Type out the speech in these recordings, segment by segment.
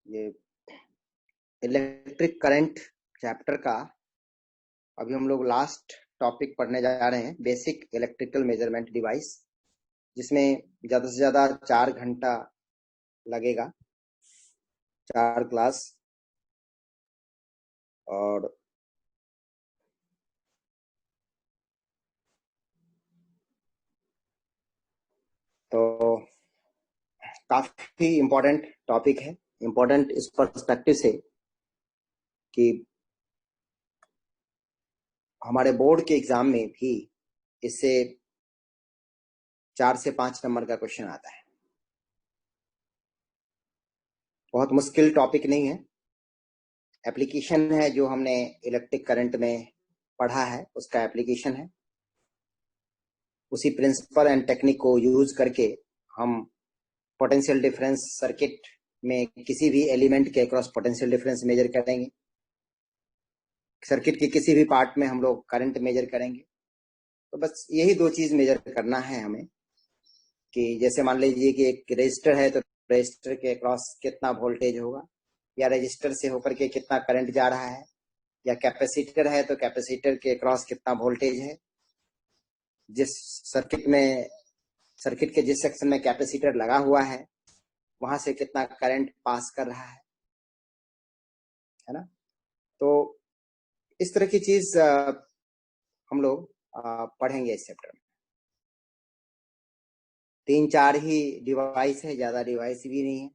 ये electric current chapter का अभी हम लोग लास्ट टॉपिक पढ़ने जा रहे हैं, बेसिक इलेक्ट्रिकल मेजरमेंट डिवाइस, जिसमें ज़्यादा से ज़्यादा 4 घंटा लगेगा, 4 क्लास। और तो काफ़ी इम्पोर्टेंट टॉपिक है। इम्पोर्टेंट इस पर्सपेक्टिव से कि हमारे बोर्ड के एग्जाम में भी इससे 4 से 5 नंबर का क्वेश्चन आता है। बहुत मुश्किल टॉपिक नहीं है, एप्लीकेशन है जो हमने इलेक्ट्रिक करंट में पढ़ा है, उसका एप्लीकेशन है। उसी प्रिंसिपल एंड टेक्निक को यूज करके हम पोटेंशियल डिफरेंस सर्किट में किसी भी एलिमेंट के अक्रॉस पोटेंशियल डिफरेंस मेजर करेंगे। सर्किट के किसी भी पार्ट में हम लोग करंट मेजर करेंगे। तो बस यही 2 चीज मेजर करना है हमें, कि जैसे मान लीजिए कि एक रजिस्टर है तो रजिस्टर के अक्रॉस कितना वोल्टेज होगा, या रजिस्टर से होकर के कितना करंट जा रहा है, या कैपेसिटर है तो कैपेसिटर के अक्रॉस कितना वोल्टेज है, जिस सर्किट के जिस सेक्शन में कैपेसिटर लगा हुआ है वहां से कितना करंट पास कर रहा है ना। तो इस तरह की चीज हम लोग पढ़ेंगे इस चैप्टर में। 3-4 ही डिवाइस है, ज्यादा डिवाइस भी नहीं है।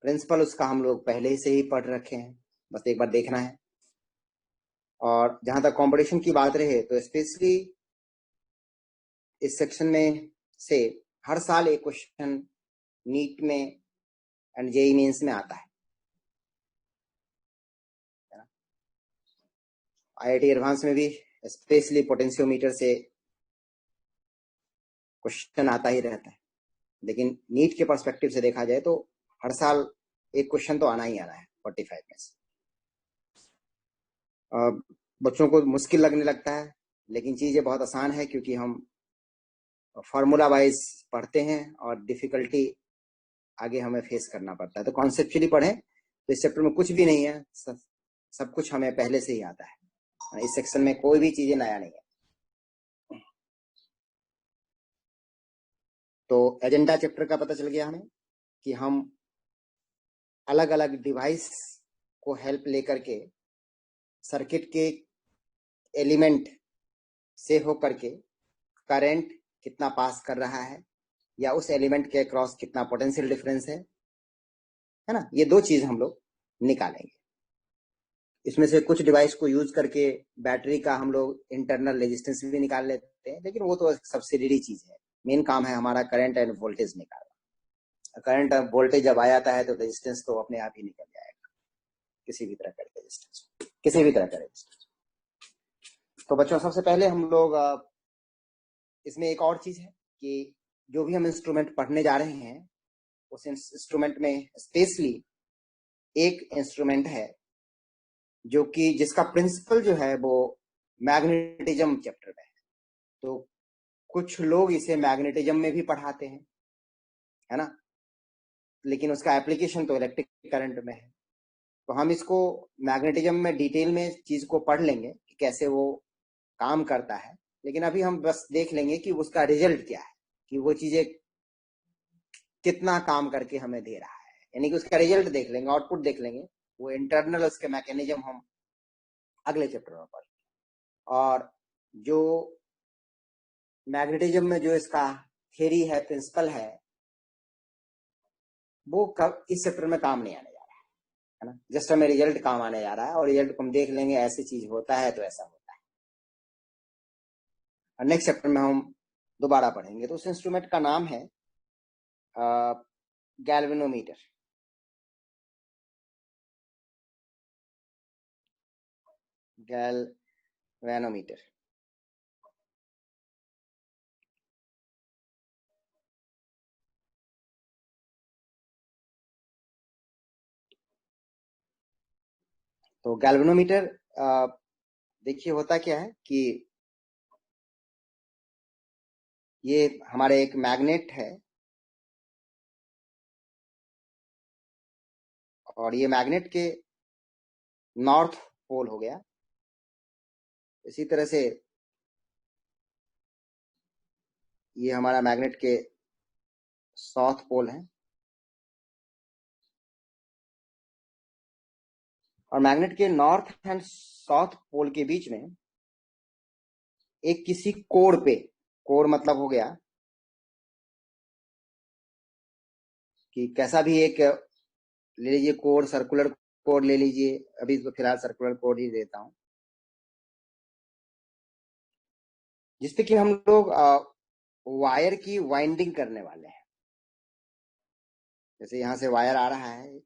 प्रिंसिपल उसका हम लोग पहले से ही पढ़ रखे हैं, बस एक बार देखना है। और जहां तक कंपटीशन की बात रहे तो स्पेशली इस सेक्शन में से हर साल एक क्वेश्चन नीट में एंड जेई मेंस में आता है। आईआईटी एडवांस में भी स्पेशली पोटेंशियोमीटर से क्वेश्चन आता ही रहता है, लेकिन नीट के पर्सपेक्टिव से देखा जाए तो हर साल एक क्वेश्चन तो आना ही आना है 45 में से। बच्चों को मुश्किल लगने लगता है, लेकिन चीजें बहुत आसान है क्योंकि हम फॉर्मूला वाइज पढ़ते हैं और डिफिकल्टी आगे हमें फेस करना पड़ता है। तो कॉन्सेप्चुअली पढ़ें तो इस चैप्टर में कुछ भी नहीं है, सब कुछ हमें पहले से ही आता है। इस सेक्शन में कोई भी चीजें नया नहीं है। तो एजेंडा चैप्टर का पता चल गया हमें कि हम अलग अलग डिवाइस को हेल्प लेकर के सर्किट के एलिमेंट से होकर के करंट कितना पास कर रहा है, या उस एलिमेंट के अक्रॉस कितना पोटेंशियल डिफरेंस है ना। ये 2 चीज हम लोग निकालेंगे। इसमें से कुछ डिवाइस को यूज करके बैटरी का हम लोग इंटरनल रेजिस्टेंस भी निकाल लेते हैं, लेकिन वो तो सब्सिडियरी चीज है। मेन काम है हमारा करंट एंड वोल्टेज निकालना। करंट वोल्टेज जब आ जाता है तो रेजिस्टेंस तो अपने आप ही निकल जाएगा, किसी भी तरह का रेजिस्टेंस, किसी भी तरह का रेजिस्टेंस। तो बच्चों, सबसे पहले हम लोग इसमें एक और चीज है कि जो भी हम इंस्ट्रूमेंट पढ़ने जा रहे हैं उस इंस्ट्रूमेंट में स्पेशली एक इंस्ट्रूमेंट है जो कि जिसका प्रिंसिपल जो है वो मैग्नेटिज्म चैप्टर में है। तो कुछ लोग इसे मैग्नेटिज्म में भी पढ़ाते हैं, है ना, लेकिन उसका एप्लीकेशन तो इलेक्ट्रिक करंट में है। तो हम इसको मैग्नेटिज्म में डिटेल में चीज को पढ़ लेंगे कि कैसे वो काम करता है, लेकिन अभी हम बस देख लेंगे कि उसका रिजल्ट क्या है, कि वो चीजें कितना काम करके हमें दे रहा है, यानी कि उसका रिजल्ट देख लेंगे, आउटपुट देख लेंगे। वो इंटरनल उसके मैकेनिज्म हम अगले चैप्टर में पढ़ेंगे। और जो मैग्नेटिज्म में जो इसका थ्योरी है, प्रिंसिपल है, वो इस चैप्टर में काम नहीं आने जा रहा है ना। जस्ट हमें रिजल्ट काम आने जा रहा है, और रिजल्ट को हम देख लेंगे, ऐसी चीज होता है तो ऐसा होता है। और नेक्स्ट चैप्टर में हम दोबारा पढ़ेंगे। तो उस इंस्ट्रूमेंट का नाम है गैल्वेनोमीटर। गैल्वेनोमीटर। तो गैल्वेनोमीटर देखिए होता क्या है कि ये हमारे एक मैग्नेट है, और ये मैग्नेट के नॉर्थ पोल हो गया। इसी तरह से ये हमारा मैग्नेट के साउथ पोल है। और मैग्नेट के नॉर्थ एंड साउथ पोल के बीच में एक किसी कोर पे, कोर मतलब हो गया कि कैसा भी एक ले लीजिए कोर, सर्कुलर कोर ले लीजिए, अभी तो फिलहाल सर्कुलर कोर ही देता हूं, जिसपे कि हम लोग वायर की वाइंडिंग करने वाले हैं। जैसे यहां से वायर आ रहा है,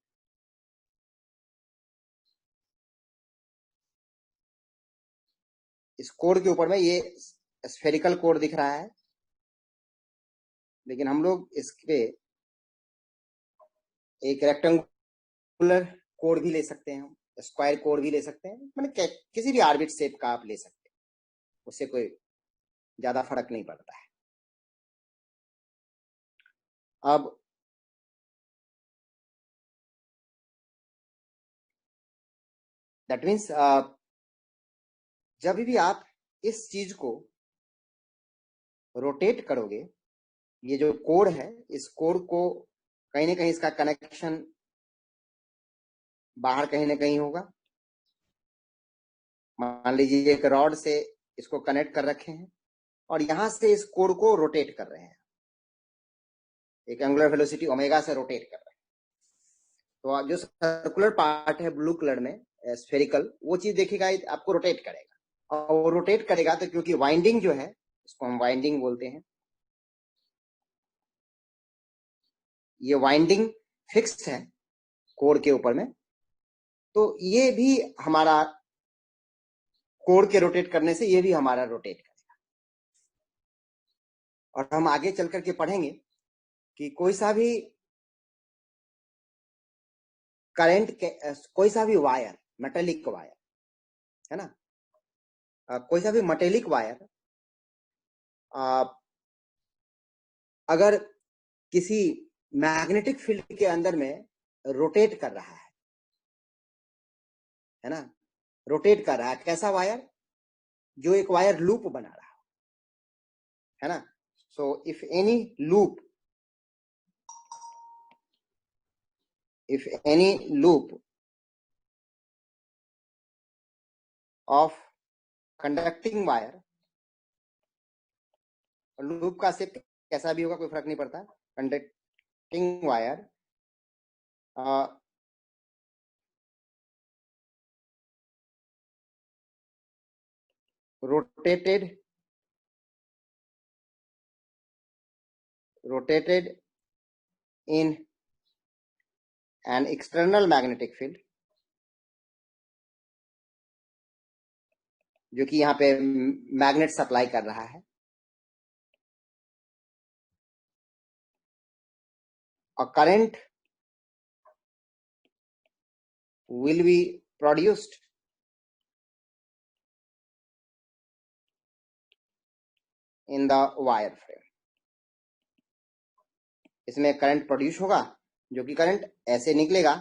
इस कोर के ऊपर में ये स्फेरिकल कोर दिख रहा है, लेकिन हम लोग इस पे एक रेक्टेंगुलर कोर भी ले सकते हैं, हम स्क्वायर कोर भी ले सकते हैं, मैंने किसी भी आर्बिट शेप का आप ले सकते हैं, उससे कोई ज्यादा फर्क नहीं पड़ता है। अब दैट मीन्स जब भी आप इस चीज को रोटेट करोगे, ये जो कोर है, इस कोर को कहीं ना कहीं इसका कनेक्शन बाहर कहीं ना कहीं होगा। मान लीजिए एक रॉड से इसको कनेक्ट कर रखे हैं और यहां से इस कोर को रोटेट कर रहे हैं, एक एंगुलर वेलोसिटी ओमेगा से रोटेट कर रहे हैं। तो जो सर्कुलर पार्ट है ब्लू कलर में स्फेरिकल, वो चीज देखिएगा आपको रोटेट करेगा, और वो रोटेट करेगा तो क्योंकि वाइंडिंग जो है, इसको हम वाइंडिंग बोलते हैं, ये वाइंडिंग फिक्स है कोर के ऊपर में, तो ये भी हमारा कोर के रोटेट करने से ये भी हमारा रोटेट करेगा। और हम आगे चल करके पढ़ेंगे कि कोई सा भी करंट के, कोई सा भी वायर, मेटेलिक वायर है ना, कोई सा भी मेटेलिक वायर अगर किसी मैग्नेटिक फील्ड के अंदर में रोटेट कर रहा है ना, रोटेट कर रहा है, कैसा वायर, जो एक वायर लूप बना रहा है ना। So if any loop, if any loop of conducting wire, loop का शेप कैसा भी होगा कोई फर्क नहीं पड़ता, conducting wire rotated in an external magnetic field, जो कि यहाँ पे मैग्नेट सप्लाई कर रहा है, और current will be produced in the wire frame। इसमें करंट प्रोड्यूस होगा, जो कि करंट ऐसे निकलेगा,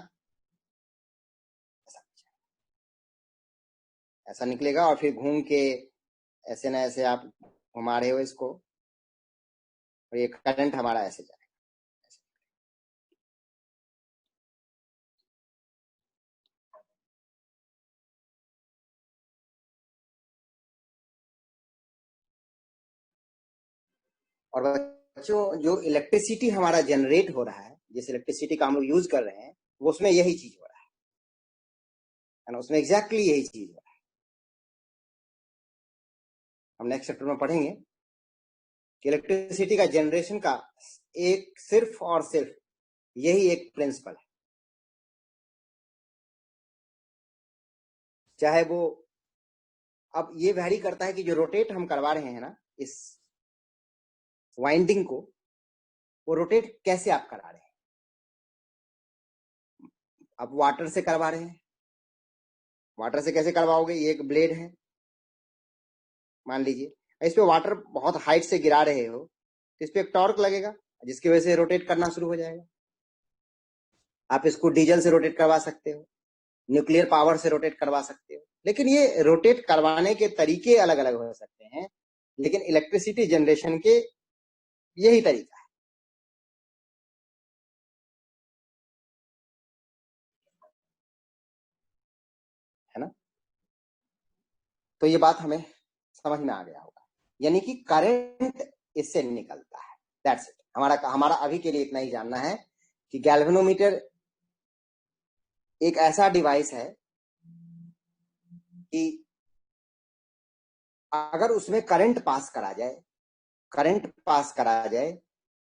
ऐसा निकलेगा, और फिर घूम के ऐसे ना ऐसे आप घुमा रहे हो इसको, और ये करंट हमारा ऐसे जाएगा। और बच्चों, जो इलेक्ट्रिसिटी हमारा जनरेट हो रहा है, जिस इलेक्ट्रिसिटी का हम लोग यूज कर रहे हैं, वो उसमें यही चीज हो रहा है ना, उसमें एग्जैक्टली यही चीज हो रहा है। हम नेक्स्ट चैप्टर में पढ़ेंगे कि इलेक्ट्रिसिटी का जनरेशन का एक सिर्फ और सिर्फ यही एक प्रिंसिपल है, चाहे वो, अब ये वैरी करता है कि जो रोटेट हम करवा रहे हैं ना इस वाइंडिंग को, वो रोटेट कैसे आप करा रहे हैं। आप वाटर से करवा रहे हैं, वाटर से कैसे करवाओगे, ये एक ब्लेड है मान लीजिए, इस पे वाटर बहुत हाइट से गिरा रहे हो, तो इस पे एक टॉर्क लगेगा जिसकी वजह से रोटेट करना शुरू हो जाएगा। आप इसको डीजल से रोटेट करवा सकते हो, न्यूक्लियर पावर से रोटेट करवा सकते हो, लेकिन ये रोटेट करवाने के तरीके अलग अलग हो सकते हैं, लेकिन इलेक्ट्रिसिटी जनरेशन के यही तरीका है ना। तो ये बात हमें समझ में आ गया होगा, यानी कि करंट इससे निकलता है। That's it. हमारा हमारा अभी के लिए इतना ही जानना है कि गैल्वेनोमीटर एक ऐसा डिवाइस है कि अगर उसमें करंट पास करा जाए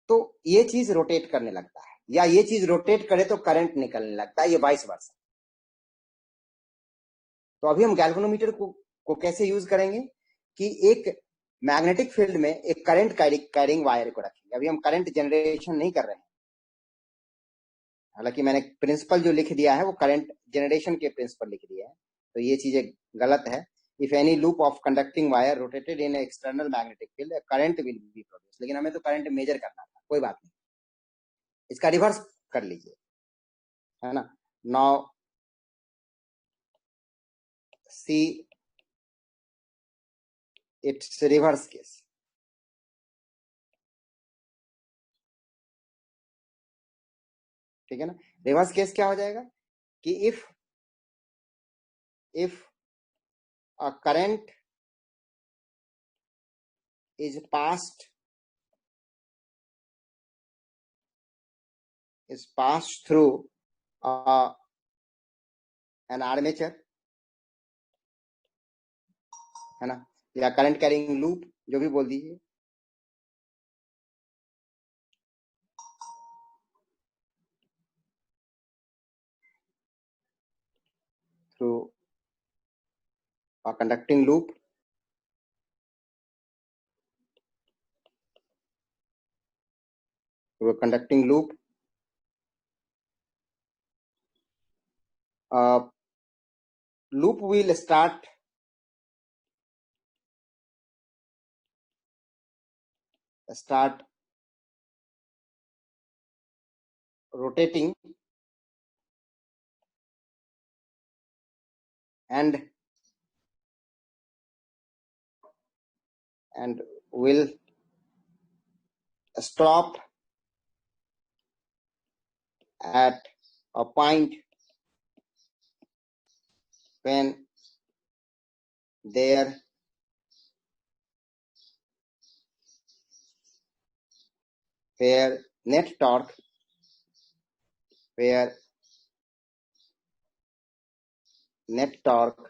तो ये चीज रोटेट करने लगता है, या ये चीज रोटेट करे तो करंट निकलने लगता है, ये वाइस वर्सा। तो अभी हम गैल्वेनोमीटर को कैसे यूज करेंगे कि एक मैग्नेटिक फील्ड में एक करंट कैरिंग वायर को रखेंगे। अभी हम करंट जनरेशन नहीं कर रहे हैं, हालांकि मैंने प्रिंसिपल जो लिख दिया है वो करंट जनरेशन के प्रिंसिपल लिख दिया है, तो ये चीजें गलत है। If any loop of conducting wire rotated in external magnetic field current will be produce, लेकिन हमें तो करंट मेजर करना था, कोई बात नहीं, इसका रिवर्स कर लीजिए, है ना। Now see it's reverse case. ठीक है ना। रिवर्स केस क्या हो जाएगा कि if a current is passed through uh, an armature, है ना, या करंट कैरिंग लूप, जो भी बोल दीजिए, through a conducting loop, through a conducting loop, loop will start rotating and will stop at a point when their where net torque where net torque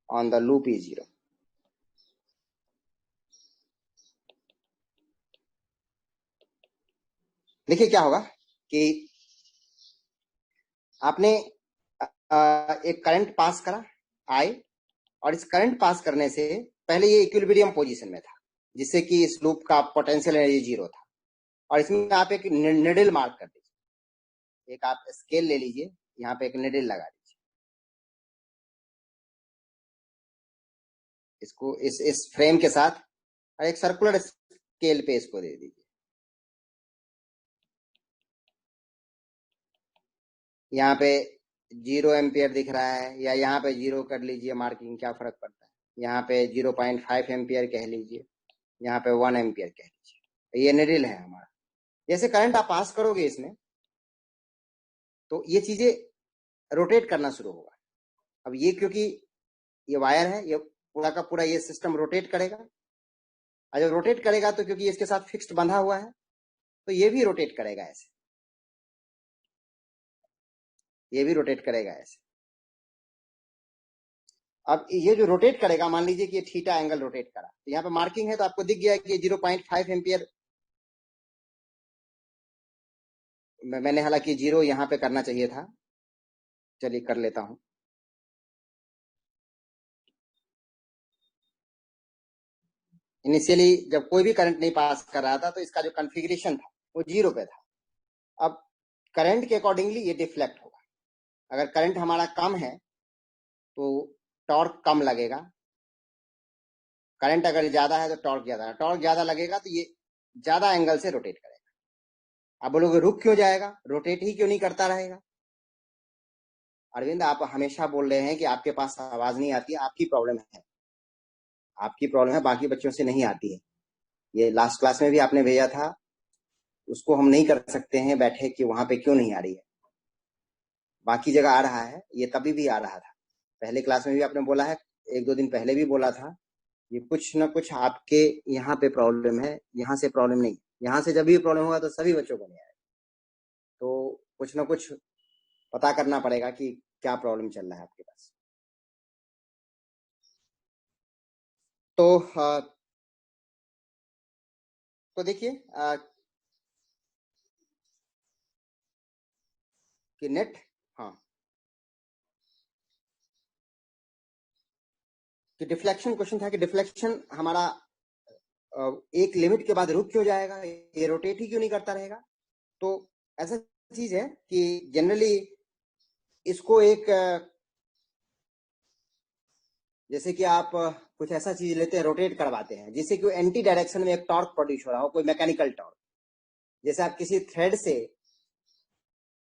on the loop is zero। देखिए क्या होगा कि आपने एक current pass करा आई, और इस current pass करने से पहले ये इक्विलिब्रियम पोजीशन में था, जिससे कि इस लूप का पोटेंशियल एनर्जी जीरो था, और इसमें आप एक निडल मार्क कर दीजिए, एक आप स्केल ले लीजिए, यहाँ पे एक निडल लगा दीजिए, इसको इस फ्रेम के साथ, और एक सर्कुलर स्केल पे इसको दे दीजिए। यहाँ पे 0 एम्पियर दिख रहा है, या यहाँ पे 0 कर लीजिए मार्किंग, क्या फर्क पड़ता है। यहाँ पे 0.5 एम्पियर कह लीजिए, यहाँ पे 1 एम्पियर कह लीजिए, ये निडल है हमारा। जैसे करंट आप पास करोगे इसमें, तो ये चीजें रोटेट करना शुरू होगा। अब ये क्योंकि ये वायर है, ये पूरा का पूरा ये सिस्टम रोटेट करेगा, और जब रोटेट करेगा तो क्योंकि इसके साथ फिक्स्ड बंधा हुआ है, तो ये भी रोटेट करेगा ऐसे, ये भी रोटेट करेगा ऐसे। अब ये जो रोटेट करेगा, मान लीजिए कि ये थीटा एंगल रोटेट करा, तो यहाँ पे मार्किंग है, तो आपको दिख गया कि 0.5 एम्पियर, मैंने हालांकि 0 यहाँ पे करना चाहिए था, चलिए कर लेता हूं। इनिशियली जब कोई भी करंट नहीं पास कर रहा था, तो इसका जो कॉन्फ़िगरेशन था वो 0 पे था। अब करंट के अकॉर्डिंगली ये डिफ्लेक्ट होगा। अगर करंट हमारा कम है तो टॉर्क कम लगेगा, करंट अगर ज्यादा है तो टॉर्क ज्यादा लगेगा, तो ये ज्यादा एंगल से रोटेट करेगा। आप बोलोगे रुक क्यों जाएगा, रोटेट ही क्यों नहीं करता रहेगा? अरविंद, आप हमेशा बोल रहे हैं कि आपके पास आवाज नहीं आती है, आपकी प्रॉब्लम है, आपकी प्रॉब्लम है, बाकी बच्चों से नहीं आती है। ये लास्ट क्लास में भी आपने भेजा था, उसको हम नहीं कर सकते हैं बैठे कि वहां पे क्यों नहीं आ रही है। बाकी जगह आ रहा है, ये तभी भी आ रहा था। पहले क्लास में भी आपने बोला है, एक दो दिन पहले भी बोला था, ये कुछ ना कुछ आपके यहाँ पे प्रॉब्लम है, यहाँ से प्रॉब्लम नहीं। यहाँ से जब भी प्रॉब्लम होगा तो सभी बच्चों को नहीं आएगा। तो कुछ ना कुछ पता करना पड़ेगा कि क्या प्रॉब्लम चल रहा है आपके पास। तो तो देखिए कि नेट, हाँ, कि डिफ्लेक्शन क्वेश्चन था कि डिफ्लेक्शन हमारा एक लिमिट के बाद रुक क्यों जाएगा, ये रोटेट ही क्यों नहीं करता रहेगा। तो ऐसा चीज है कि जनरली इसको एक जैसे कि आप कुछ ऐसा चीज लेते हैं, रोटेट करवाते हैं, जिससे कि एंटी डायरेक्शन में एक टॉर्क प्रोड्यूस हो रहा हो, कोई मैकेनिकल टॉर्क। जैसे आप किसी थ्रेड से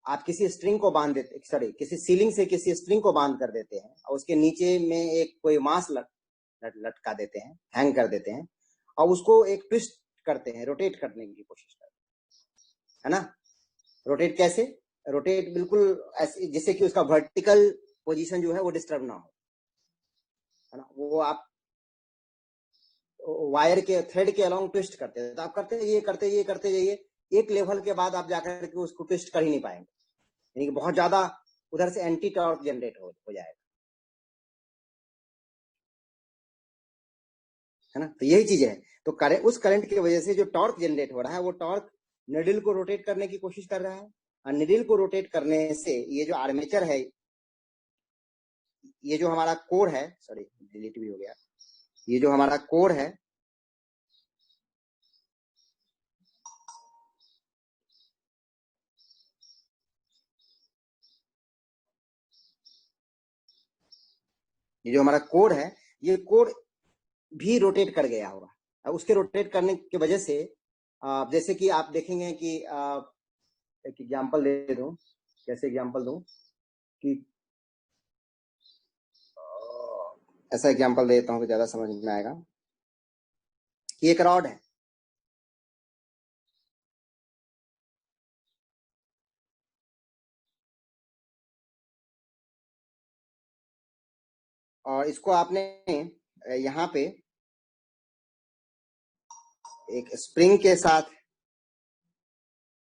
आप किसी स्ट्रिंग को बांध देते, सॉरी, किसी सीलिंग से किसी स्ट्रिंग को बांध कर देते हैं और उसके नीचे में एक कोई मास लटका देते हैं, हैंग कर देते हैं, और उसको एक ट्विस्ट करते हैं, रोटेट करने की कोशिश करते हैं, है ना। रोटेट कैसे? रोटेट बिल्कुल ऐसे जिससे कि उसका वर्टिकल पोजीशन जो है वो डिस्टर्ब ना हो, है ना। वो आप वायर के थ्रेड के अलोंग ट्विस्ट करते हैं, तो आप करते जाइए, एक लेवल के बाद आप जाकर के उसको ट्विस्ट कर ही नहीं पाएंगे, यानी कि बहुत ज्यादा उधर से एंटी टॉर्क जनरेट हो जाएगा, है ना। तो यही चीज है। तो उस करंट की वजह से जो टॉर्क जनरेट हो रहा है, वो टॉर्क निडल को रोटेट करने की कोशिश कर रहा है, और निडल को रोटेट करने से ये जो आर्मेचर है, ये जो हमारा कोर है, सॉरी डिलीट भी हो गया, ये जो हमारा कोर है, ये जो हमारा कोर है, ये कोर भी रोटेट कर गया होगा। उसके रोटेट करने की वजह से जैसे कि आप देखेंगे कि एक एग्जांपल दे दूं, कैसे एग्जांपल दूं कि ऐसा एग्जांपल देता हूं कि ज्यादा समझ में आएगा कि एक रॉड है, और इसको आपने यहाँ पे एक स्प्रिंग के साथ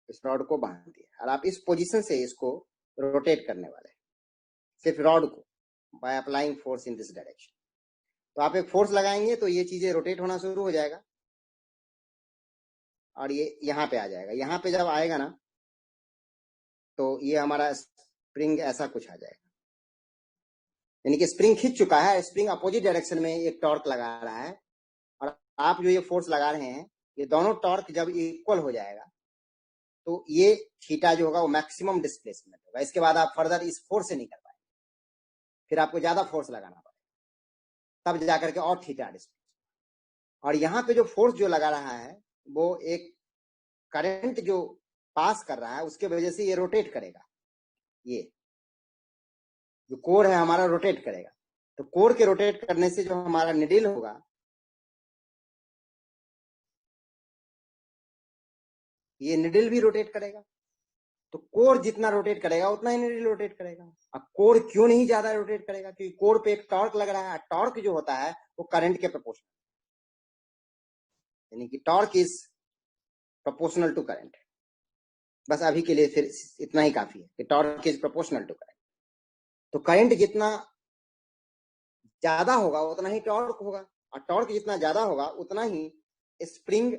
इस रॉड को बांध दिया, और आप इस पोजीशन से इसको रोटेट करने वाले हैं, सिर्फ रॉड को, by applying force in this direction. तो आप एक फोर्स लगाएंगे तो ये चीजें रोटेट होना शुरू हो जाएगा, और ये यहाँ पे आ जाएगा। यहाँ पे जब आएगा ना, तो ये हमारा स्प्रिंग ऐसा कुछ आ जाएगा, यानी कि स्प्रिंग खींच चुका है, स्प्रिंग अपोजिट डायरेक्शन में एक टॉर्क लगा रहा है, और आप जो ये फोर्स लगा रहे हैं, ये दोनों टॉर्क जब इक्वल हो जाएगा, तो ये थीटा जो होगा वो मैक्सिमम डिस्प्लेसमेंट होगा। इसके बाद आप फर्दर इस फोर्स से नहीं कर पाएंगे, फिर आपको ज्यादा फोर्स लगाना पड़ेगा, तब जाकर के और थीटा डिस्प्लेस। और यहाँ पे जो फोर्स जो लगा रहा है, वो एक करंट जो पास कर रहा है, उसके वजह से ये रोटेट करेगा, ये जो कोर है हमारा रोटेट करेगा। तो कोर के रोटेट करने से जो हमारा निडिल होगा, ये निडिल भी रोटेट करेगा। तो कोर जितना रोटेट करेगा उतना ही निडिल रोटेट करेगा। अब कोर क्यों नहीं ज्यादा रोटेट करेगा? क्योंकि कोर पे एक टॉर्क लग रहा है, टॉर्क जो होता है वो करंट के प्रोपोर्शनल, यानी कि torque is proportional to current. बस अभी के लिए फिर इतना ही काफी है कि torque is proportional to current. तो करंट जितना ज्यादा होगा उतना ही टॉर्क होगा, और टॉर्क जितना ज्यादा होगा उतना ही स्प्रिंग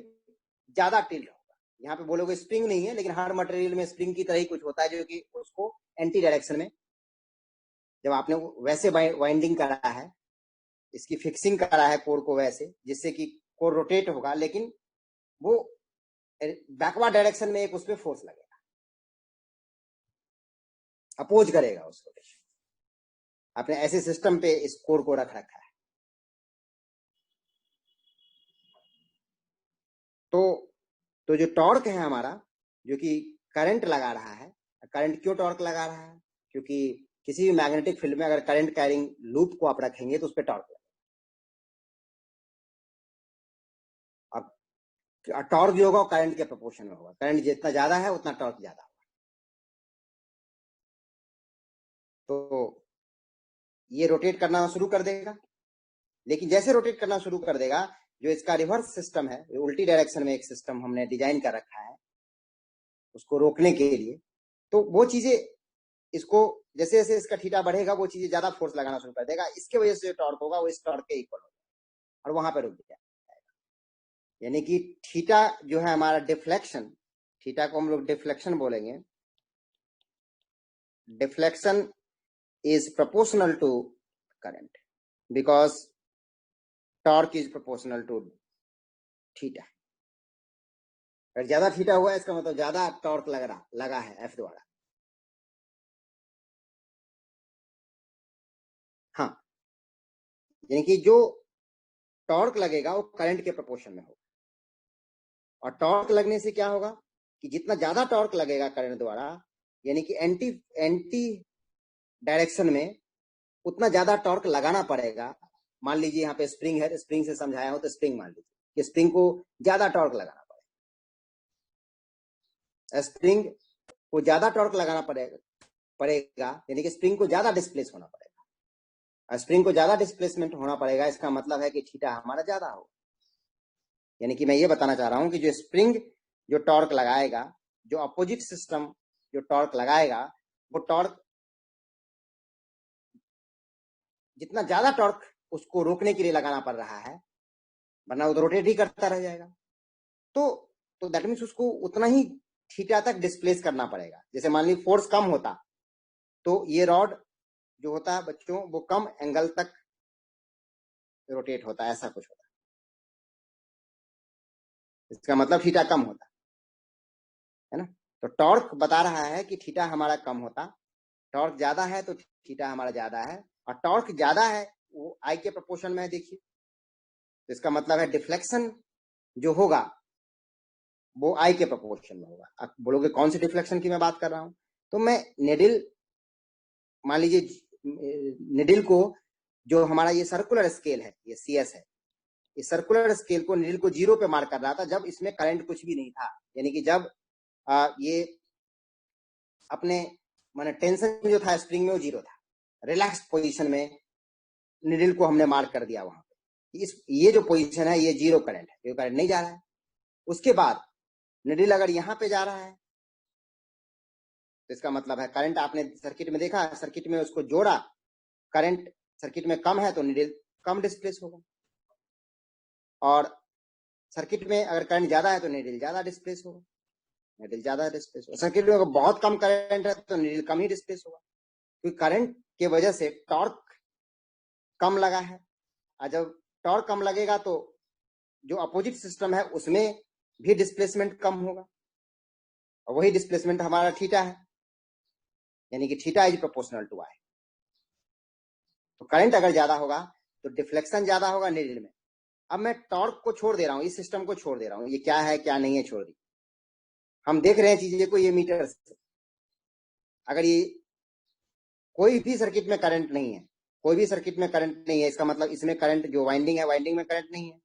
ज्यादा टिल्ट होगा। यहाँ पे बोलोगे स्प्रिंग नहीं है, लेकिन हर मटेरियल में स्प्रिंग की तरह ही कुछ होता है, जो कि उसको एंटी डायरेक्शन में, जब आपने वैसे वाइंडिंग करा है, इसकी फिक्सिंग करा है कोर को वैसे, जिससे कि कोर रोटेट होगा, लेकिन वो बैकवर्ड डायरेक्शन में एक उस पर फोर्स लगेगा, अपोज करेगा उस रोटेशन। आपने ऐसे सिस्टम पे इस कोर को रख रखा है। तो तो जो टॉर्क है हमारा, जो कि करंट लगा रहा है। करंट क्यों टॉर्क लगा रहा है? क्योंकि किसी भी मैग्नेटिक फील्ड में अगर करंट कैरिंग लूप को आप रखेंगे तो उस पर टॉर्क लगेगा। अब टॉर्क जो होगा करंट के प्रोपोर्शन में होगा। करंट जितना ज्यादा है उतना टॉर्क ज्यादा होगा। तो ये रोटेट करना शुरू कर देगा, लेकिन जैसे रोटेट करना शुरू कर देगा, जो इसका रिवर्स सिस्टम है, उल्टी डायरेक्शन में एक सिस्टम हमने डिजाइन कर रखा है उसको रोकने के लिए, तो वो चीजें इसको जैसे जैसे इसका थीटा बढ़ेगा वो चीजें ज्यादा फोर्स लगाना शुरू कर देगा। इसके वजह से जो टॉर्क होगा वो इस टॉर्क के इक्वल होगा और वहां पर रुक जाएगा। यानी कि थीटा जो है हमारा डिफ्लेक्शन, थीटा को हम लोग डिफ्लेक्शन बोलेंगे। Deflection is proportional to current because torque is proportional to theta. अगर ज्यादा थीटा हुआ इसका मतलब ज्यादा टॉर्क लगा है एफ द्वारा। हाँ, यानी कि जो टॉर्क लगेगा वो करंट के प्रोपोर्शन में होगा। और टॉर्क लगने से क्या होगा कि जितना ज्यादा टॉर्क लगेगा करंट द्वारा, यानी कि एंटी एंटी डायरेक्शन में उतना ज्यादा टॉर्क लगाना पड़ेगा। मान लीजिए यहाँ पे स्प्रिंग है, स्प्रिंग से समझाया हो तो स्प्रिंग मान लीजिए कि स्प्रिंग को ज्यादा टॉर्क लगाना पड़ेगा। स्प्रिंग को ज्यादा टॉर्क लगाना पड़ेगा यानी कि स्प्रिंग को ज्यादा डिस्प्लेस होना पड़ेगा। स्प्रिंग को ज्यादा डिस्प्लेसमेंट होना पड़ेगा, इसका मतलब है कि थीटा हमारा ज्यादा होगा। यानी कि मैं ये बताना चाह रहा हूं कि जो स्प्रिंग जो टॉर्क लगाएगा, जो अपोजिट सिस्टम जो टॉर्क लगाएगा, वो टॉर्क जितना ज्यादा टॉर्क उसको रोकने के लिए लगाना पड़ रहा है, वरना वो तो रोटेट ही करता रह जाएगा। तो दैट मीन्स उसको उतना ही थीटा तक डिस्प्लेस करना पड़ेगा। जैसे मान ली फोर्स कम होता तो ये रॉड जो होता है बच्चों वो कम एंगल तक रोटेट होता है, ऐसा कुछ होता है। इसका मतलब थीटा कम होता है ना। तो टॉर्क बता रहा है कि थीटा हमारा कम होता, टॉर्क ज्यादा है तो थीटा हमारा ज्यादा है, और टॉर्क ज्यादा है वो आई के प्रोपोर्शन में है। देखिए, तो इसका मतलब है डिफ्लेक्शन जो होगा वो आई के प्रोपोर्शन में होगा। आप बोलोगे कौन सी डिफ्लेक्शन की मैं बात कर रहा हूं, तो मैं निडिल, मान लीजिए निडिल को, जो हमारा ये सर्कुलर स्केल है, ये CS है, इस सर्कुलर स्केल को निडिल को 0 पे मार्क कर रहा था जब इसमें करंट कुछ भी नहीं था। यानी कि जब ये अपने माने टेंशन जो था स्प्रिंग में वो 0 था, रिलैक्स पोजीशन में निडिल को हमने मार्क कर दिया वहां पे। ये जो पोजीशन है ये 0 करंट है, ये करंट नहीं जा रहा है। उसके बाद निडिल अगर यहाँ पे जा रहा है तो इसका मतलब है करंट, आपने सर्किट में देखा, सर्किट में उसको जोड़ा, करंट सर्किट में कम है तो निडिल कम डिस्प्लेस होगा, और सर्किट में अगर करंट ज्यादा है तो निडिल ज्यादा डिस्प्लेस होगा, निडिल ज्यादा डिस्प्लेस होगा। सर्किट में अगर बहुत कम करंट है तो निडिल कम ही डिस्प्लेस होगा, क्योंकि करंट के वजह से टॉर्क कम लगा है। और जब टॉर्क कम लगेगा तो जो अपोजिट सिस्टम है उसमें भी डिस्प्लेसमेंट कम होगा, और वही डिस्प्लेसमेंट हमारा थीटा है, यानी कि थीटा इज प्रोपोर्शनल टू आई। तो करंट अगर ज्यादा होगा तो डिफ्लेक्शन ज्यादा होगा निडिल में। अब मैं टॉर्क को छोड़ दे रहा हूं, इस सिस्टम को छोड़ दे रहा हूं, ये क्या है क्या नहीं है छोड़ दी, हम देख रहे हैं चीजें को ये मीटर से। अगर ये कोई भी सर्किट में करंट नहीं है, कोई भी सर्किट में करंट नहीं है, इसका मतलब इसमें करंट जो वाइंडिंग है, वाइंडिंग में करंट नहीं है,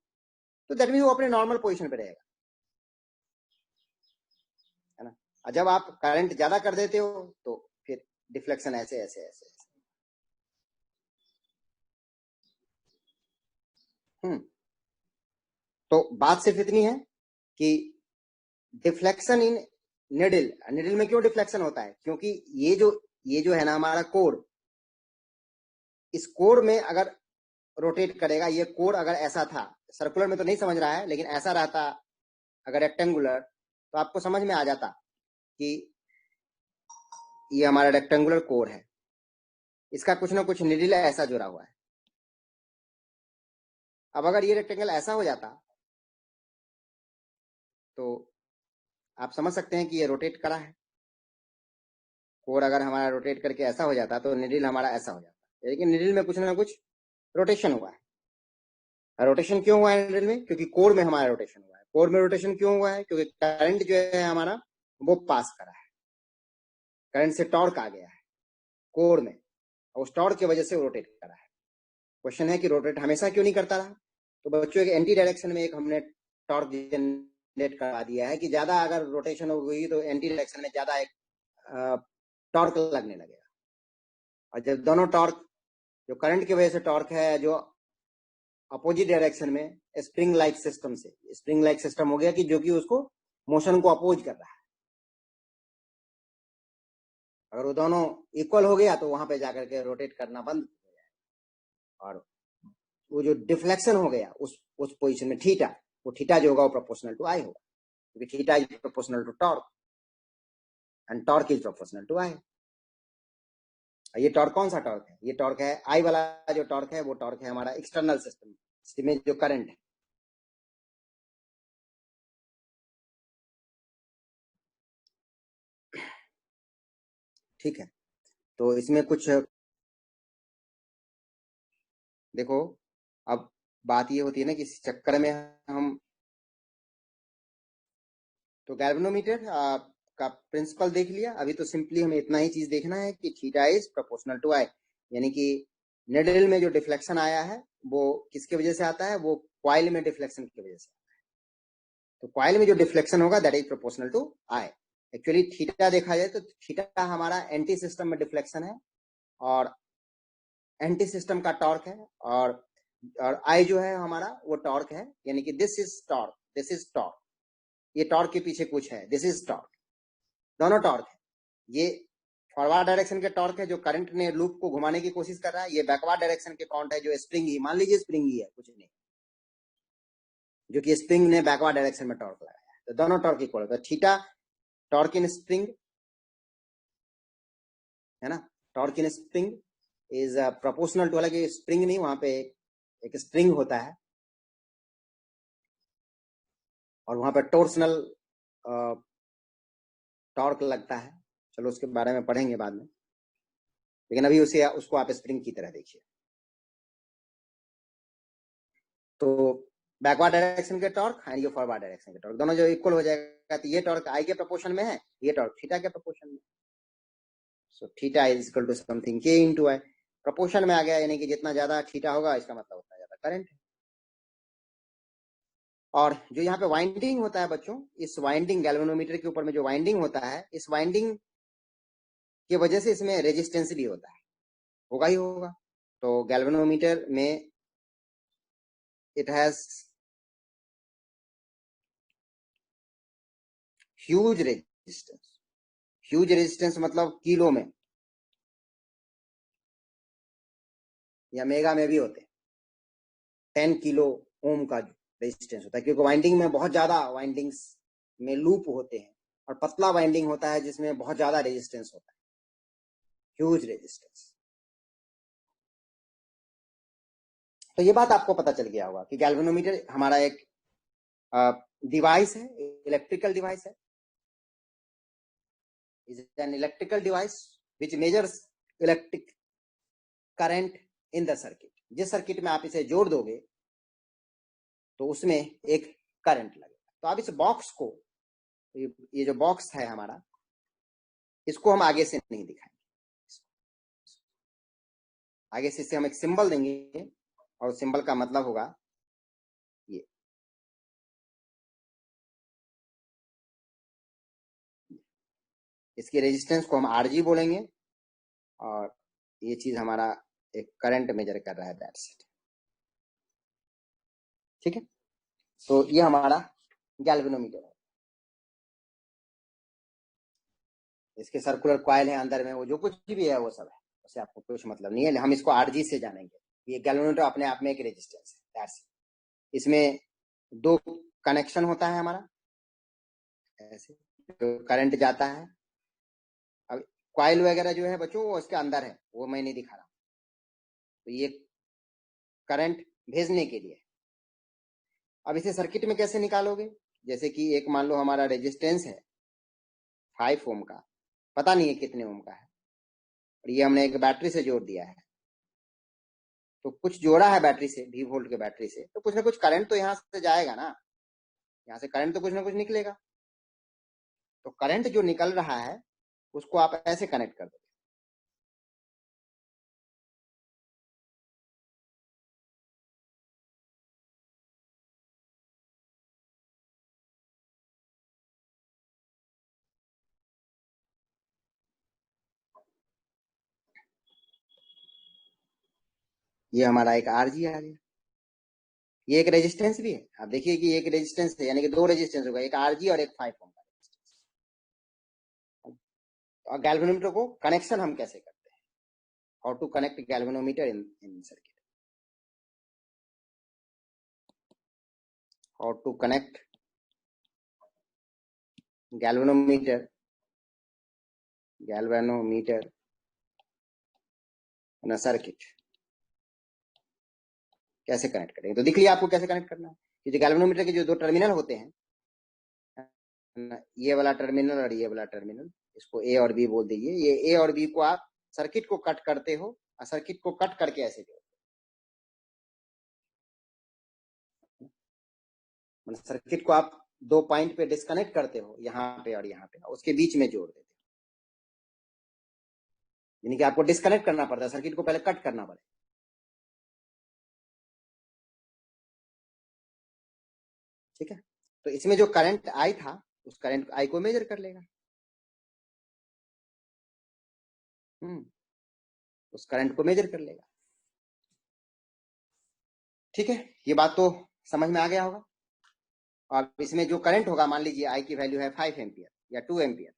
तो दैट मीन वो अपने नॉर्मल पोजीशन पे रहेगा, है ना। और जब आप करंट ज्यादा कर देते हो तो फिर डिफ्लेक्शन ऐसे ऐसे ऐसे, ऐसे। तो बात सिर्फ इतनी है कि डिफ्लेक्शन इन निडिल, निडिल में क्यों डिफ्लेक्शन होता है, क्योंकि ये जो है ना हमारा कोर, इस कोर में अगर रोटेट करेगा, ये कोर अगर ऐसा था, सर्कुलर में तो नहीं समझ रहा है लेकिन ऐसा रहता अगर रेक्टेंगुलर, तो आपको समझ में आ जाता कि ये हमारा रेक्टेंगुलर कोर है, इसका कुछ ना कुछ निडिल ऐसा जुड़ा हुआ है। अब अगर ये रेक्टेंगल ऐसा हो जाता तो आप समझ सकते हैं कि ये रोटेट करा है। कोर अगर हमारा रोटेट करके ऐसा हो जाता तो निडिल हमारा ऐसा हो जाता, लेकिन निडिल में कुछ ना कुछ रोटेशन हुआ है। रोटेशन क्यों हुआ है निडिल में? क्योंकि कोर में हमारा रोटेशन हुआ है। कोर में रोटेशन क्यों हुआ है? क्योंकि करंट जो है हमारा वो पास करा है, करंट से टॉर्क आ गया है कोर में, और उस टॉर्क की वजह से रोटेट करा है। क्वेश्चन है कि रोटेट हमेशा क्यों नहीं करता रहा? तो बच्चों एक एंटी डायरेक्शन में एक हमने टॉर्क जनरेट करवा दिया है कि ज्यादा अगर रोटेशन हो गई तो एंटी डायरेक्शन में ज्यादा एक टॉर्क लगने लगेगा। और जब दोनों टॉर्क, जो करंट की वजह से टॉर्क है, जो अपोजिट डायरेक्शन में स्प्रिंग लाइक सिस्टम से, स्प्रिंग लाइक सिस्टम हो गया कि जो कि उसको मोशन को अपोज कर रहा है। अगर वो दोनों इक्वल हो गया तो वहां पे जाकर के रोटेट करना बंद हो जाएगा, और वो जो डिफ्लेक्शन हो गया उस पोजीशन में थीटा, वो थीटा जो होगा वो प्रोपोर्शनल टू आई होगा, क्योंकि theta is proportional to torque and torque is proportional to I. ये टॉर्क कौन सा टॉर्क है? ये टॉर्क है आई वाला, जो टॉर्क है वो टॉर्क है हमारा एक्सटर्नल सिस्टम में जो करंट है। ठीक है, तो इसमें कुछ देखो, अब बात ये होती है ना कि इस चक्कर में हम, तो गैल्वेनोमीटर का प्रिंसिपल देख लिया। अभी तो सिंपली हमें इतना ही चीज देखना है कि थीटा इज प्रोपोर्शनल टू आई, यानी कि निडल में जो डिफ्लेक्शन आया है वो किसकी वजह से आता है? वो कॉइल में डिफ्लेक्शन की वजह से। तो कॉइल में जो डिफ्लेक्शन होगा that is proportional to I. Actually theta देखा जाए तो थीटा हमारा एंटी सिस्टम में डिफ्लेक्शन है, और एंटी सिस्टम का टॉर्क है, और आई जो है हमारा वो टॉर्क है, यानी कि this is torque, this is torque, ये टॉर्क के पीछे कुछ है, दिस इज टॉर्क, दोनों टॉर्क है। ये फॉरवर्ड डायरेक्शन के टॉर्क है जो करंट ने लूप को घुमाने की कोशिश कर रहा है, ये बैकवर्ड डायरेक्शन के कॉन्ट है जो स्प्रिंग ही, मान लीजिए स्प्रिंग ही है, कुछ नहीं, जो कि स्प्रिंग ने बैकवर्ड डायरेक्शन में टॉर्क लगाया है। तो दोनों टॉर्क इक्वल है, तो थीटा टॉर्क इन स्प्रिंग है ना, torque in spring is proportional to, हालांकि स्प्रिंग नहीं, वहां पे एक स्प्रिंग होता है और वहां पर टोर्सनल टॉर्क लगता है, चलो उसके बारे में पढ़ेंगे बाद में, लेकिन अभी उसे उसको आप स्प्रिंग की तरह देखिए। तो बैकवर्ड डायरेक्शन के टॉर्क एंड ये फॉरवर्ड डायरेक्शन के टॉर्क दोनों जो इक्वल हो जाएगा, तो ये टॉर्क आई के प्रोपोर्शन में है, ये टॉर्क थीटा के प्रोपोर्शन में। So theta is equal to something के इनटू आई, प्रोपोर्शन में आ गया, यानी कि जितना ज्यादा थीटा होगा इसका मतलब उतना ज्यादा करंट है। और जो यहाँ पे वाइंडिंग होता है बच्चों, इस वाइंडिंग गैल्वेनोमीटर के ऊपर में जो वाइंडिंग होता है, इस वाइंडिंग की वजह से इसमें रेजिस्टेंस भी होता है, होगा ही होगा। तो गैल्वेनोमीटर में it has huge resistance, huge resistance मतलब किलो में या मेगा में भी होते हैं, 10 किलो ओम का रेजिस्टेंस होता है, क्योंकि वाइंडिंग में बहुत ज्यादा वाइंडिंग्स में लूप होते हैं, और पतला वाइंडिंग होता है जिसमें बहुत ज्यादा रेजिस्टेंस होता है, ह्यूज रेजिस्टेंस। तो ये बात आपको पता चल गया होगा कि गैल्वेनोमीटर हमारा एक डिवाइस है, इलेक्ट्रिकल डिवाइस है, is an electrical device which measures electric current in the circuit. जिस सर्किट में आप इसे जोड़ दोगे तो उसमें एक करंट लगेगा। तो आप इस बॉक्स को, ये जो बॉक्स है हमारा, इसको हम आगे से नहीं दिखाएंगे, आगे से इसे हम एक सिंबल देंगे, और सिंबल का मतलब होगा ये, इसकी रेजिस्टेंस को हम आरजी बोलेंगे, और ये चीज हमारा एक करंट मेजर कर रहा है, दैट्स इट। ठीक है, तो ये हमारा गैल्वेनोमीटर है, इसके सर्कुलर कॉइल है अंदर में, वो जो कुछ भी है वो सब है, उससे आपको कुछ मतलब नहीं है, हम इसको आरजी से जानेंगे। ये गैल्वेनोमीटर अपने आप में एक रेजिस्टेंस है, दैट्स इट। इसमें दो कनेक्शन होता है हमारा, ऐसे तो करंट जाता है। अब कॉइल वगैरह जो है बच्चों वो इसके अंदर है, वो मैं नहीं दिखा रहा, तो ये करंट भेजने के लिए। अब इसे सर्किट में कैसे निकालोगे? जैसे कि एक मान लो हमारा रेजिस्टेंस है 5 ओम का, पता नहीं है कितने ओम का है, और ये हमने एक बैटरी से जोड़ दिया है, तो कुछ जोड़ा है बैटरी से, 20 वोल्ट के बैटरी से, तो कुछ ना कुछ करंट तो यहाँ से जाएगा ना, यहाँ से करंट तो कुछ ना कुछ निकलेगा। तो करंट जो निकल रहा है उसको आप ऐसे कनेक्ट कर दो। ये हमारा एक आरजी आ गया, ये एक रेजिस्टेंस भी है। आप देखिए कि एक रेजिस्टेंस है, यानी कि दो रेजिस्टेंस होगा, एक आरजी और एक 5 ओम का रेजिस्टेंस। और गैल्वेनोमीटर को कनेक्शन हम कैसे करते हैं, how to connect galvanometer in circuit, how to connect galvanometer in a circuit. कैसे कनेक्ट करेंगे, तो दिख लिया आपको कैसे कनेक्ट करना है। कि जो गैल्वेनोमीटर के जो दो टर्मिनल होते हैं, ये वाला टर्मिनल और ये वाला टर्मिनल, इसको ए और बी बोल दीजिए। ये ए और बी को आप सर्किट को कट करते हो और सर्किट को कट करके ऐसे जोड़ते हो। मतलब सर्किट को आप दो पॉइंट पे डिस्कनेक्ट करते हो, यहाँ पे और यहाँ पे, उसके बीच में जोड़ देते हो। यानी कि आपको डिस्कनेक्ट करना पड़ता है, सर्किट को पहले कट करना पड़ेगा। ठीक है, तो इसमें जो करंट आई था उस करंट आई को मेजर कर लेगा। उस करंट को मेजर कर लेगा। ठीक है, ये बात तो समझ में आ गया होगा। और इसमें जो करंट होगा, मान लीजिए आई की वैल्यू है 5 एम्पियर या 2 एम्पियर,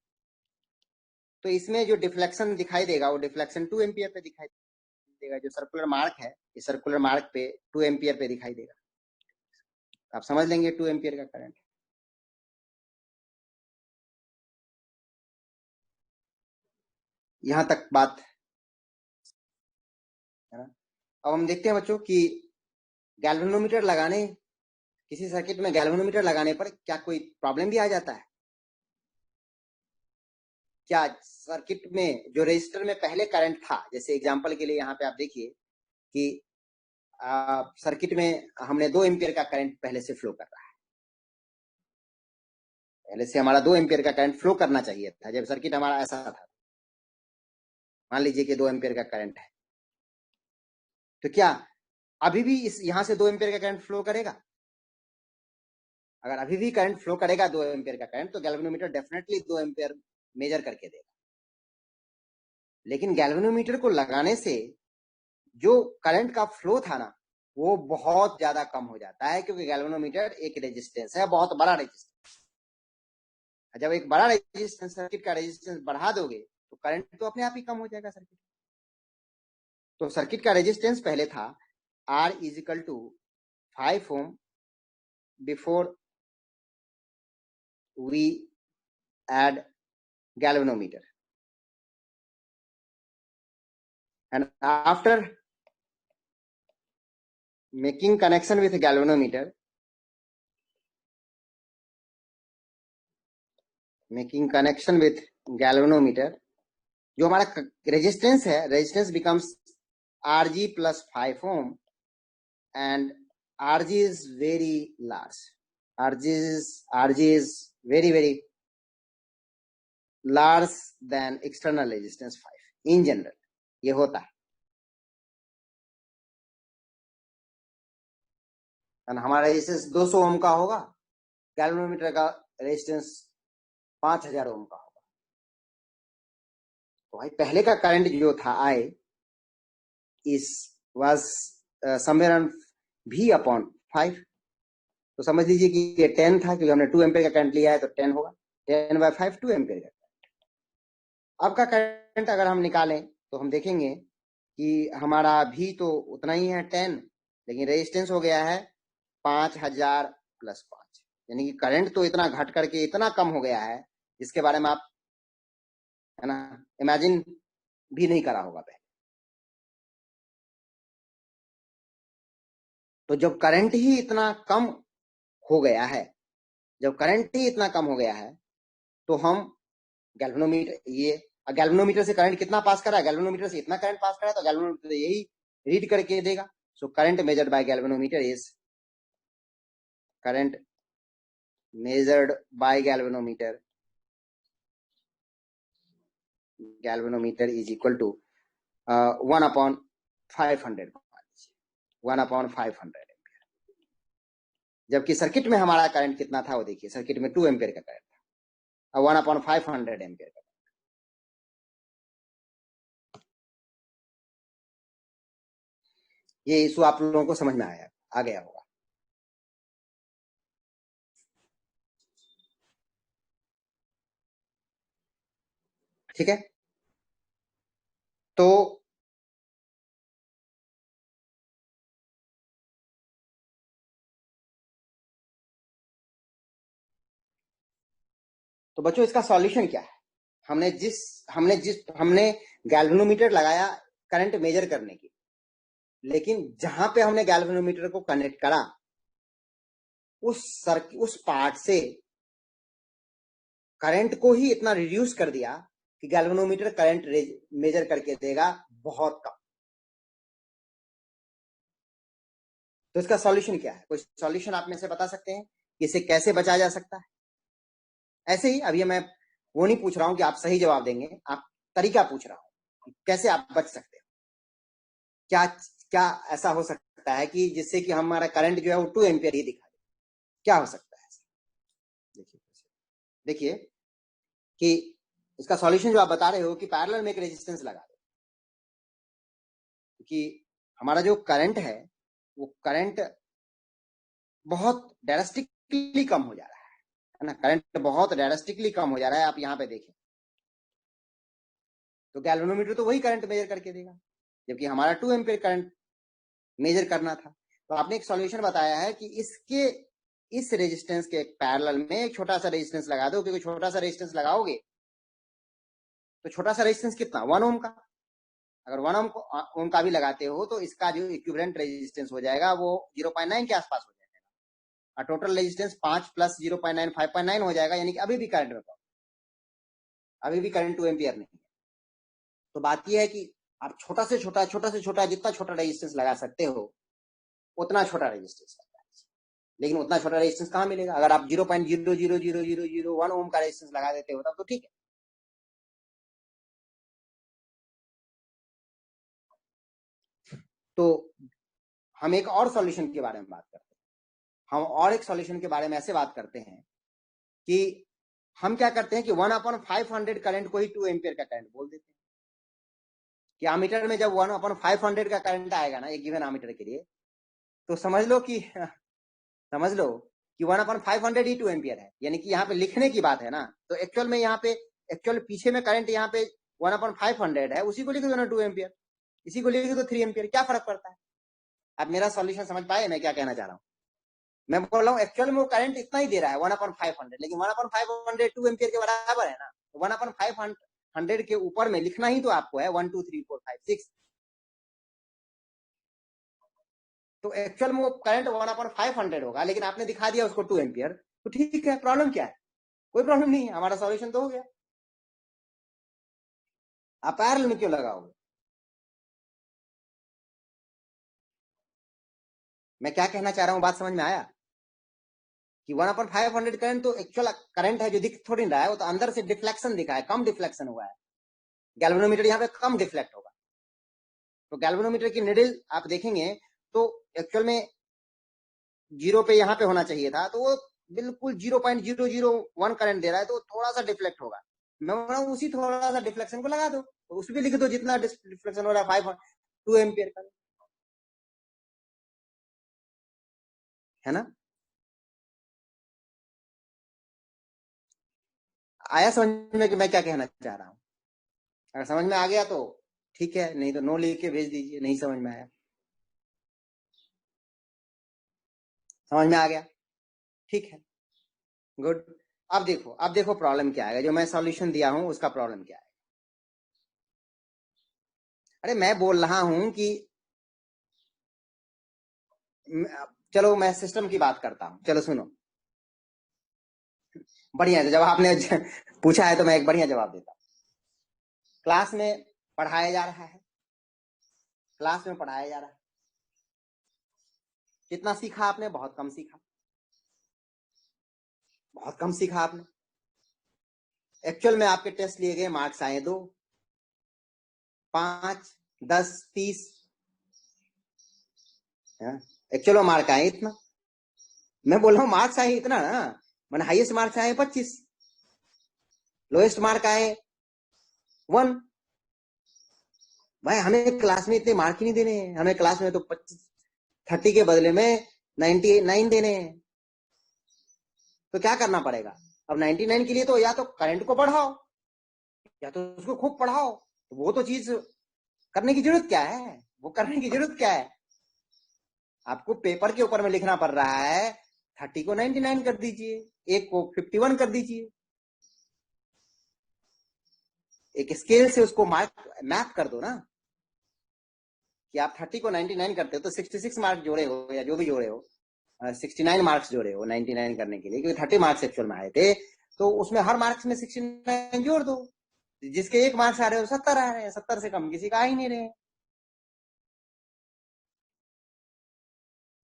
तो इसमें जो डिफ्लेक्शन दिखाई देगा वो डिफ्लेक्शन 2 एम्पियर पे दिखाई देगा। जो सर्कुलर मार्क है, इस सर्कुलर मार्क पे 2 एम्पियर पे दिखाई देगा। आप समझ लेंगे 2 एम्पियर का करंट। यहां तक बात है ना। अब हम देखते हैं बच्चों कि गैल्वेनोमीटर लगाने, किसी सर्किट में गैल्वेनोमीटर लगाने पर क्या कोई प्रॉब्लम भी आ जाता है क्या। सर्किट में जो रजिस्टर में पहले करंट था, जैसे एग्जांपल के लिए यहाँ पे आप देखिए कि सर्किट में हमने 2 एम्पियर का करंट पहले से फ्लो कर रहा है। पहले से हमारा 2 एम्पियर का करंट फ्लो करना चाहिए था जब सर्किट हमारा ऐसा था। मान लीजिए कि 2 एम्पियर का करंट है, तो क्या अभी भी इस यहां से 2 एम्पियर का करंट फ्लो करेगा? अगर अभी भी करंट फ्लो करेगा 2 एम्पियर का करंट, तो गैल्वेनोमीटर डेफिनेटली 2 एम्पियर मेजर करके देगा। लेकिन गैल्वेनोमीटर को लगाने से जो करंट का फ्लो था ना, वो बहुत ज्यादा कम हो जाता है, क्योंकि गैल्वेनोमीटर एक रेजिस्टेंस है, बहुत बड़ा रेजिस्टेंस। जब एक बड़ा रेजिस्टेंस, सर्किट का रेजिस्टेंस बढ़ा दोगे तो करंट तो अपने आप ही कम हो जाएगा सर्किट। तो सर्किट का रेजिस्टेंस पहले था R is equal to 5 ohm before we add galvanometer, and after making connection with galvanometer, जो हमारा रेजिस्टेंस है, resistance becomes Rg plus 5 ohm, and Rg is very large. Rg is very large than external resistance 5 in general. ये होता है। हमारा resistance 200 ओम का होगा, galvanometer का रेजिस्टेंस 5000 ओम का होगा। तो भाई पहले का करंट जो था आई इस was somewhere on V upon 5। तो समझ लीजिए कि ये 10 था, क्योंकि हमने 2 एम्पियर का करंट लिया है, तो 10 होगा। 10/5 2 एम्पियर का। अब का करंट अगर हम निकालें तो हम देखेंगे कि हमारा भी तो उतना ही है 10, लेकिन रेजिस्टेंस हो गया है 5000 प्लस 5, यानी कि करंट तो इतना घट करके इतना कम हो गया है जिसके बारे में आप, है ना, इमेजिन भी नहीं करा होगा पहले। तो जब करंट ही इतना कम हो गया है, जब करंट ही इतना कम हो गया है, तो हम गैल्वेनोमीटर से करंट कितना पास करा है, गैल्वेनोमीटर से इतना करंट पास करा, तो गैल्वेनोमीटर यही रीड करके देगा। So current measured by galvanometer is current measured by galvanometer galvanometer is equal to 1/500, 1/500 ampere. जबकि सर्किट में हमारा करंट कितना था वो देखिए, सर्किट में 2 एम्पियर का करंट था, और 1/500 एम्पियर का। ये इशू आप लोगों को समझ में आ गया होगा। ठीक है, तो बच्चों इसका सॉल्यूशन क्या है? हमने गैल्वेनोमीटर लगाया करंट मेजर करने की, लेकिन जहां पे हमने गैल्वेनोमीटर को कनेक्ट करा उस पार्ट से करंट को ही इतना रिड्यूस कर दिया कि गैल्वेनोमीटर करंट मेजर करके देगा बहुत कम। तो इसका सॉल्यूशन क्या है? कोई सॉल्यूशन आप में से बता सकते हैं कि इसे कैसे बचाया जा सकता है? ऐसे ही अभी मैं वो नहीं पूछ रहा हूं कि आप सही जवाब देंगे, आप तरीका पूछ रहा हूं कैसे आप बच सकते हो। क्या क्या ऐसा हो सकता है कि जिससे कि हमारा करंट जो है वो 2 एम्पियर ही दिखा दे? क्या हो सकता है ऐसा? देखिए कि इसका सॉल्यूशन जो आप बता रहे हो कि पैरेलल में एक रेजिस्टेंस लगा दो, क्योंकि हमारा जो करंट है वो करंट बहुत ड्रास्टिकली कम हो जा रहा है ना, करंट बहुत ड्रास्टिकली कम हो जा रहा है। आप यहाँ पे देखें तो गैल्वेनोमीटर तो वही करंट मेजर करके देगा, जबकि हमारा 2 एम्पियर करंट मेजर करना था। तो आपने एक सॉल्यूशन बताया है कि इस रेजिस्टेंस के पैरेलल में एक छोटा सा रेजिस्टेंस लगा दो, क्योंकि छोटा सा रेजिस्टेंस लगाओगे तो छोटा सा रेजिस्टेंस कितना, 1 ओम का। अगर 1 ओम का भी लगाते हो तो इसका जो इक्विवेलेंट रेजिस्टेंस हो जाएगा वो 0.9 के आसपास हो जाएगा, और टोटल रेजिस्टेंस 5 + 0.9 5.9 हो जाएगा, यानी कि अभी भी करंट में अभी भी करंट 2 एम्पियर नहीं है। तो बात यह है कि आप छोटा से छोटा जितना छोटा रेजिस्टेंस लगा सकते हो उतना छोटा रेजिस्टेंस, लेकिन उतना छोटा रेजिस्टेंस कहाँ मिलेगा? अगर आप 0.0000001 ओम का रेजिस्टेंस लगा देते हो तब तो ठीक है। तो हम एक और सॉल्यूशन के बारे में बात करते हैं। हम और एक सॉल्यूशन के बारे में ऐसे बात करते हैं कि हम क्या करते हैं कि 1/500 करंट को ही 2 एम्पियर का करंट बोल देते हैं कि आमीटर में जब 1/500 का करंट आएगा ना एक गिवन आमीटर के लिए, तो समझ लो कि 1/500 ही 2 एम्पियर है, यानी कि यहाँ पे लिखने की बात है ना। तो एक्चुअल में यहाँ पे पीछे में करंट यहाँ पे 1/500 है, उसी को लिख दो ना 2 एम्पियर, इसी को लिख दो 3 एम्पियर, क्या फर्क पड़ता है? आप मेरा सॉल्यूशन समझ पाए मैं क्या कहना चाह रहा हूँ? मैं बोल रहा हूँ एक्चुअल में वो करंट इतना ही दे रहा है 1/500, लेकिन 1/500 2 एम्पियर के बराबर है ना। 1/500 के ऊपर में लिखना ही तो आपको है 1 2 3 4 5 6। तो एक्चुअल में वो करंट 1/500 होगा, लेकिन आपने दिखा दिया उसको 2 एम्पियर, तो ठीक है, प्रॉब्लम क्या है? कोई प्रॉब्लम नहीं है, हमारा सॉल्यूशन तो हो गया। आप पैरेलल में क्यों लगाओगे? मैं क्या कहना चाह रहा हूँ, बात समझ में आया? कि 1/500 करंट तो एक्चुअल करंट है, जो दिख थोड़ी रहा है, वो तो अंदर से डिफ्लेक्शन दिखा है, कम डिफ्लेक्शन हुआ है। गैल्वेनोमीटर यहाँ पे कम डिफ्लेक्ट होगा। तो गैल्वेनोमीटर की निडल आप देखेंगे तो एक्चुअल में 0 पे यहाँ पे होना चाहिए था, तो वो बिल्कुल 0.001 करंट दे रहा है, तो थोड़ा सा डिफ्लेक्ट होगा। मैं बोल रहा हूँ उसी थोड़ा सा डिफ्लेक्शन को लगा दो, तो उस पर लिख दो जितना डिफ्लेक्शन हो रहा है 2 एम्पियर का, है ना। आया समझ में कि मैं क्या कहना चाह रहा हूँ? अगर समझ में आ गया तो ठीक है, नहीं तो नो लिख के भेज दीजिए, नहीं समझ में आया। समझ में आ गया? ठीक है, गुड। अब देखो प्रॉब्लम क्या आएगा, जो मैं सॉल्यूशन दिया हूं उसका प्रॉब्लम क्या है। अरे मैं बोल रहा हूं कि चलो मैं सिस्टम की बात करता हूं, चलो सुनो। बढ़िया है, जब आपने पूछा है तो मैं एक बढ़िया जवाब देता हूं। क्लास में पढ़ाया जा रहा है, क्लास में पढ़ाया जा रहा है, कितना सीखा आपने? बहुत कम सीखा, बहुत कम सीखा आपने। एक्चुअल में आपके टेस्ट लिए गए, मार्क्स आए 2, 5, 10, 30, एक्चुअल मार्क आए इतना। मैं बोल रहा हूँ मार्क्स आए इतना ना, मैंने हाईएस्ट मार्क्स आए 25, लोएस्ट मार्क आए 1। भाई हमें क्लास में इतने मार्क ही नहीं देने हैं, हमें क्लास में तो 30 के बदले में 99 देने हैं। तो क्या करना पड़ेगा अब 99 के लिए? तो या तो करंट को बढ़ाओ या तो उसको खूब पढ़ाओ। तो वो तो चीज करने की जरूरत क्या है? वो करने की जरूरत क्या है? आपको पेपर के ऊपर में लिखना पड़ रहा है 30 को 99 कर दीजिए, एक को 51 कर दीजिए। एक स्केल से उसको मार्क मैप कर दो ना, कि आप 30 को 99 करते हो तो 66 मार्क जोड़े हो या जो भी जोड़े हो, 69 मार्क्स जोड़े हो 99 करने के लिए, क्योंकि 30 मार्क्स एक्चुअल में आए थे। तो उसमें हर मार्क्स में 69 जोड़ दो। जिसके 1 मार्क्स आ रहे हो 70 आ रहे हैं, 70 से कम किसी का आ ही नहीं रहे।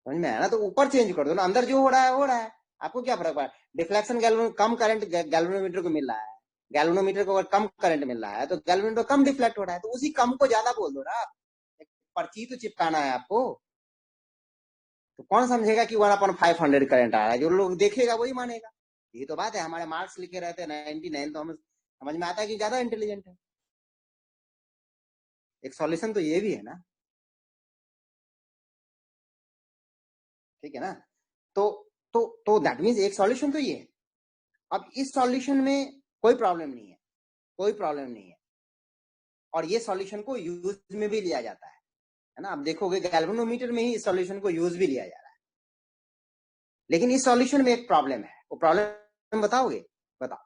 समझ में आया ना? तो ऊपर चेंज कर दो ना, अंदर जो हो रहा है हो रहा है, आपको क्या फर्क पड़ा? डिफ्लेक्शन कम करंट गैल्वेनोमीटर को मिल रहा है, गैल्वेनोमीटर को अगर कम करंट मिल रहा है तो गैल्वेनोमीटर कम डिफ्लेक्ट हो रहा है, तो उसी कम को ज्यादा बोल दो ना। पर्ची तो चिपकाना है आपको। तो कौन समझेगा कि 1/500 करंट आ रहा है? जो लोग देखेगा वही मानेगा। ये तो बात है, हमारे मार्क्स लिखे रहते हैं 99, तो हमें समझ में आता है कि ज्यादा इंटेलिजेंट है। एक सॉल्यूशन तो ये भी है ना, ठीक है ना? तो तो दैट मीन्स एक सॉल्यूशन तो ये है। अब इस सॉल्यूशन में कोई प्रॉब्लम नहीं है, कोई प्रॉब्लम नहीं है, और ये सॉल्यूशन को यूज में भी लिया जाता है ना? आप देखोगे गैल्वेनोमीटर में ही इस सॉल्यूशन को यूज भी लिया जा रहा है। लेकिन इस सॉल्यूशन में एक प्रॉब्लम है, वो प्रॉब्लम बताओगे? बताओ।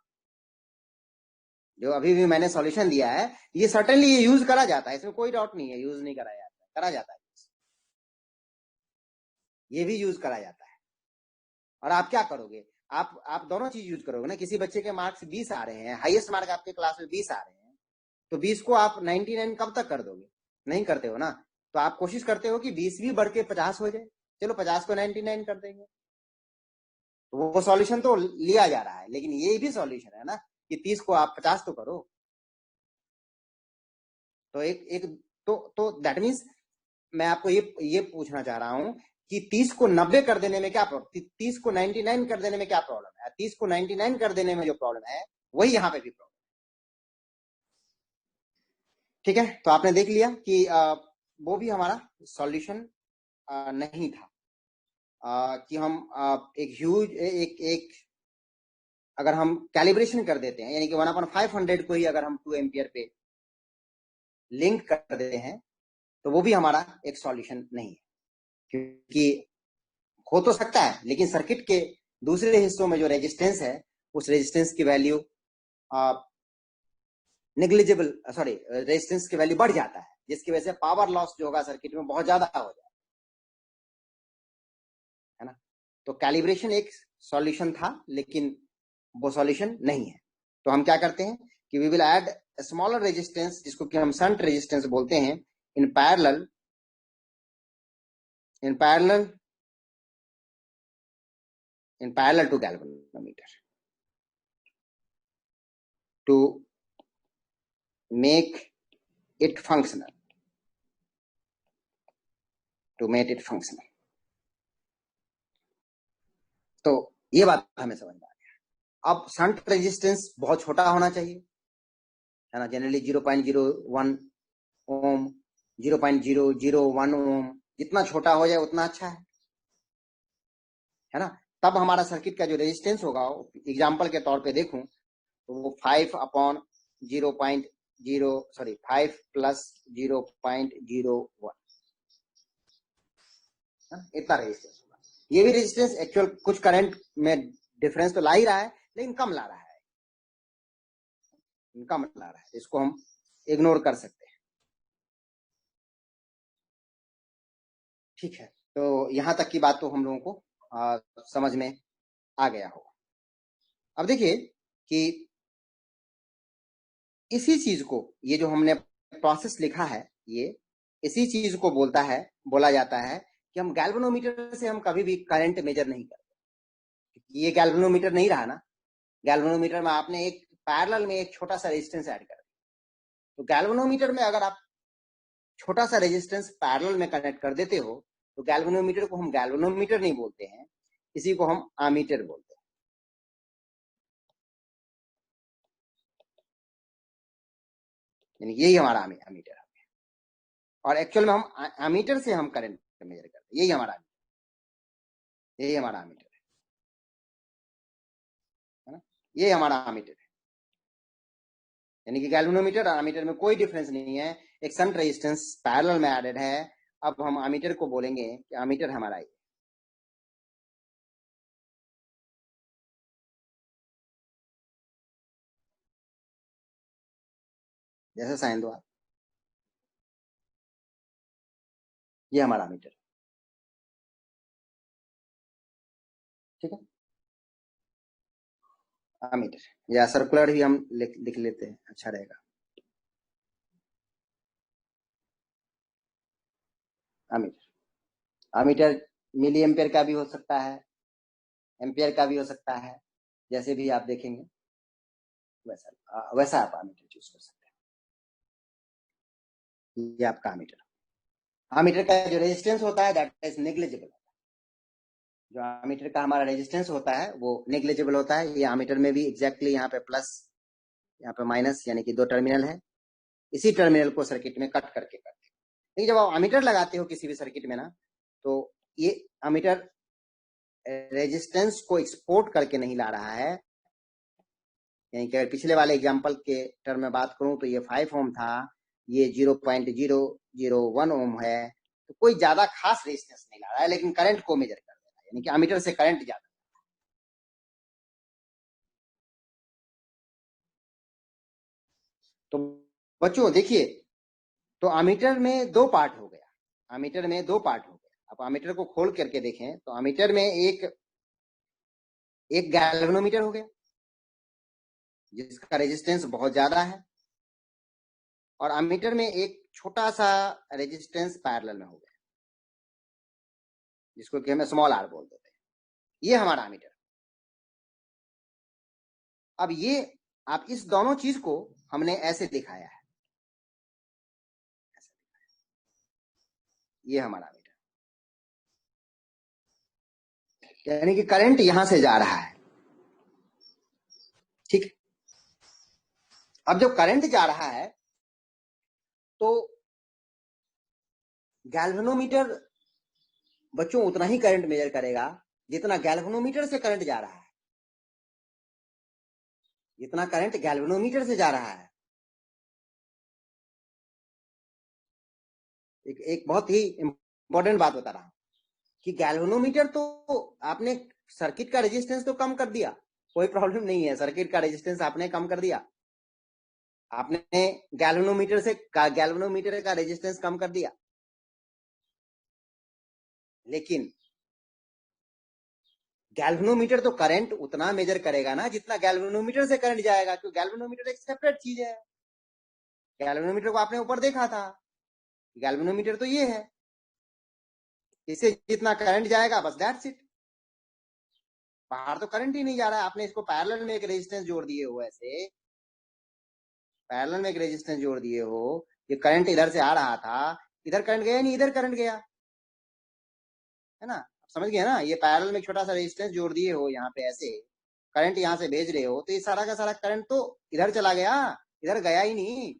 जो अभी भी मैंने सॉल्यूशन दिया है, ये सर्टेनली ये यूज करा जाता है, इसमें कोई डाउट नहीं है, यूज नहीं करा जाता, करा जाता है, ये भी यूज करा जाता है। और आप क्या करोगे? आप दोनों चीज यूज करोगे ना। किसी बच्चे के मार्क्स 20 आ रहे हैं, हाईएस्ट मार्क आपके क्लास में 20 आ रहे हैं, तो 20 को आप 99 कब तक कर दोगे? नहीं करते हो ना। तो आप कोशिश करते हो कि 20 भी बढ़ के 50 हो जाए। चलो 50 को 99 कर देंगे, तो वो सॉल्यूशन तो लिया जा रहा है। लेकिन ये भी सॉल्यूशन है ना कि 30 को आप 50 तो करो। तो एक एक तो दैट मीन्स मैं आपको ये पूछना चाह रहा हूं कि 30 को 90 कर देने में क्या प्रॉब्लम, 30 को 99 कर देने में क्या प्रॉब्लम है? 30 को 99 कर देने में जो प्रॉब्लम है वही यहाँ पे भी प्रॉब्लम। ठीक है, तो आपने देख लिया कि वो भी हमारा सॉल्यूशन नहीं था। कि हम एक ह्यूज एक अगर हम कैलिब्रेशन कर देते हैं, यानी कि 1/500 को ही अगर हम 2 एम्पियर पे लिंक कर देते हैं, तो वो भी हमारा एक सॉल्यूशन नहीं है। क्योंकि हो तो सकता है, लेकिन सर्किट के दूसरे हिस्सों में जो रेजिस्टेंस है, उस रेजिस्टेंस की वैल्यू नेग्लिजिबल रेजिस्टेंस की वैल्यू बढ़ जाता है, जिसकी वजह से पावर लॉस जो होगा सर्किट में बहुत ज्यादा हो जाए, है ना? तो कैलिब्रेशन एक सॉल्यूशन था, लेकिन वो सॉल्यूशन नहीं है। तो हम क्या करते हैं कि we will add smaller resistance, जिसको कि हम शंट रेजिस्टेंस बोलते हैं, in parallel in parallel in parallel to galvanometer to make it functional, to make it functional. तो ये बात हमें समझ में आ गया। अब शंट रेजिस्टेंस बहुत छोटा होना चाहिए, है ना? जनरली 0.01 ओम, 0.001 ओम, जितना छोटा हो जाए उतना अच्छा है ना? तब हमारा सर्किट का जो रेजिस्टेंस होगा, एग्जाम्पल के तौर पे देखूं तो वो 5 प्लस 0.01, इतना रेजिस्टेंस होगा। ये भी रेजिस्टेंस एक्चुअल कुछ करंट में डिफरेंस तो ला ही रहा है, लेकिन कम ला रहा है, कम ला रहा है, इसको हम इग्नोर कर सकते हैं। ठीक है, तो यहां तक की बात तो हम लोगों को समझ में आ गया होगा। अब देखिए कि इसी चीज को, ये जो हमने प्रोसेस लिखा है, ये इसी चीज को बोला जाता है कि हम गैल्वेनोमीटर से हम कभी भी करंट मेजर नहीं करते। ये गैल्वेनोमीटर नहीं रहा ना, गैल्वेनोमीटर में आपने एक पैरेलल में एक छोटा सा रेजिस्टेंस ऐड कर दिया। तो गैल्वेनोमीटर में अगर आप छोटा सा रेजिस्टेंस पैरेलल में कनेक्ट कर देते हो तो गैल्वेनोमीटर को हम गैल्वेनोमीटर नहीं बोलते हैं, इसी को हम आमीटर बोलते हैं। यानी यही हमारा आमीटर है, और एक्चुअल में हम आमीटर से हम करंट मेजर करते हैं। यही हमारा आमीटर है ना, यही हमारा आमीटर है। यानी कि गैल्वेनोमीटर और आमीटर में कोई डिफरेंस नहीं है, एक शंट रेजिस्टेंस पैरेलल में एडेड है। अब हम आमीटर को बोलेंगे कि आमीटर हमारा ये, जैसे साइन दो आप, ये हमारा आमीटर, ठीक है। आमीटर या सर्कुलर भी हम लिख लेते हैं, अच्छा रहेगा। आमीटर, आमीटर मिली एम्पियर का भी हो सकता है, एम्पियर का भी हो सकता है, जैसे भी आप देखेंगे वैसा आप आमीटर चूज कर सकते हैं। ये आपका आमीटर का जो रेजिस्टेंस होता है दैट इज नेग्लिजिबल। जो आमीटर का हमारा रेजिस्टेंस होता है वो नेग्लिजिबल होता है। ये आमीटर में भी एग्जैक्टली यहाँ पे प्लस, यहाँ पे माइनस, यानी कि 2 टर्मिनल है, इसी टर्मिनल को सर्किट में कट करके करते हैं। लेकिन जब आप आमीटर लगाते हो किसी भी सर्किट में ना, तो ये आमीटर रेजिस्टेंस को एक्सपोर्ट करके नहीं ला रहा है। यानी कि अगर पिछले वाले एग्जांपल के टर्म में बात करूं तो ये 5 ओम था, ये 0.001 ओम है, तो कोई ज्यादा खास रेजिस्टेंस नहीं ला रहा है, लेकिन करंट को मेजर कर रहा है, यानी कि आमीटर से करंट ज्यादा। तो बच्चों देखिए, तो आमीटर में 2 पार्ट हो गया, आमीटर में 2 पार्ट हो गया। आप आमीटर को खोल करके देखें तो आमीटर में एक गैल्वेनोमीटर हो गया जिसका रेजिस्टेंस बहुत ज्यादा है, और अमीटर में एक छोटा सा रेजिस्टेंस पैरेलल में हो गया जिसको कि हम स्मॉल आर बोल देते हैं। ये हमारा अमीटर। अब ये आप इस दोनों चीज को हमने ऐसे दिखाया है, ये हमारा अमीटर, यानी कि करंट यहां से जा रहा है, ठीक। अब जब करंट जा रहा है तो गैल्वेनोमीटर बच्चों उतना ही करंट मेजर करेगा जितना गैल्वेनोमीटर से करंट जा रहा है, जितना करंट गैल्वेनोमीटर से जा रहा है। एक बहुत ही इंपॉर्टेंट बात बता रहा हूं कि गैल्वेनोमीटर तो आपने सर्किट का रेजिस्टेंस तो कम कर दिया, कोई प्रॉब्लम नहीं है, सर्किट का रेजिस्टेंस आपने कम कर दिया, आपने गैल्वेनोमीटर का रेजिस्टेंस कम कर दिया, लेकिन गैल्वेनोमीटर तो करंट उतना मेजर करेगा ना जितना गैल्वेनोमीटर से करंट जाएगा, क्योंकि गैल्वेनोमीटर एक सेपरेट चीज है। गैल्वेनोमीटर को आपने ऊपर देखा था, गैल्वेनोमीटर तो ये है, इससे जितना करंट जाएगा बस दैट्स इट, बाहर तो करंट ही नहीं जा रहा है। आपने इसको पैरेलल में एक रेजिस्टेंस जोड़ दिए हो, ऐसे पैरेलल में एक रेजिस्टेंस जोड़ दिए हो, ये करंट इधर से आ रहा था, इधर करंट गया नहीं, इधर करंट गया, है ना, समझ गए ना। ये पैरेलल में छोटा सा रेजिस्टेंस जोड़ दिए हो, यहाँ पे ऐसे करंट यहाँ से भेज रहे हो, तो ये सारा का सारा करंट तो इधर चला गया, इधर गया ही नहीं,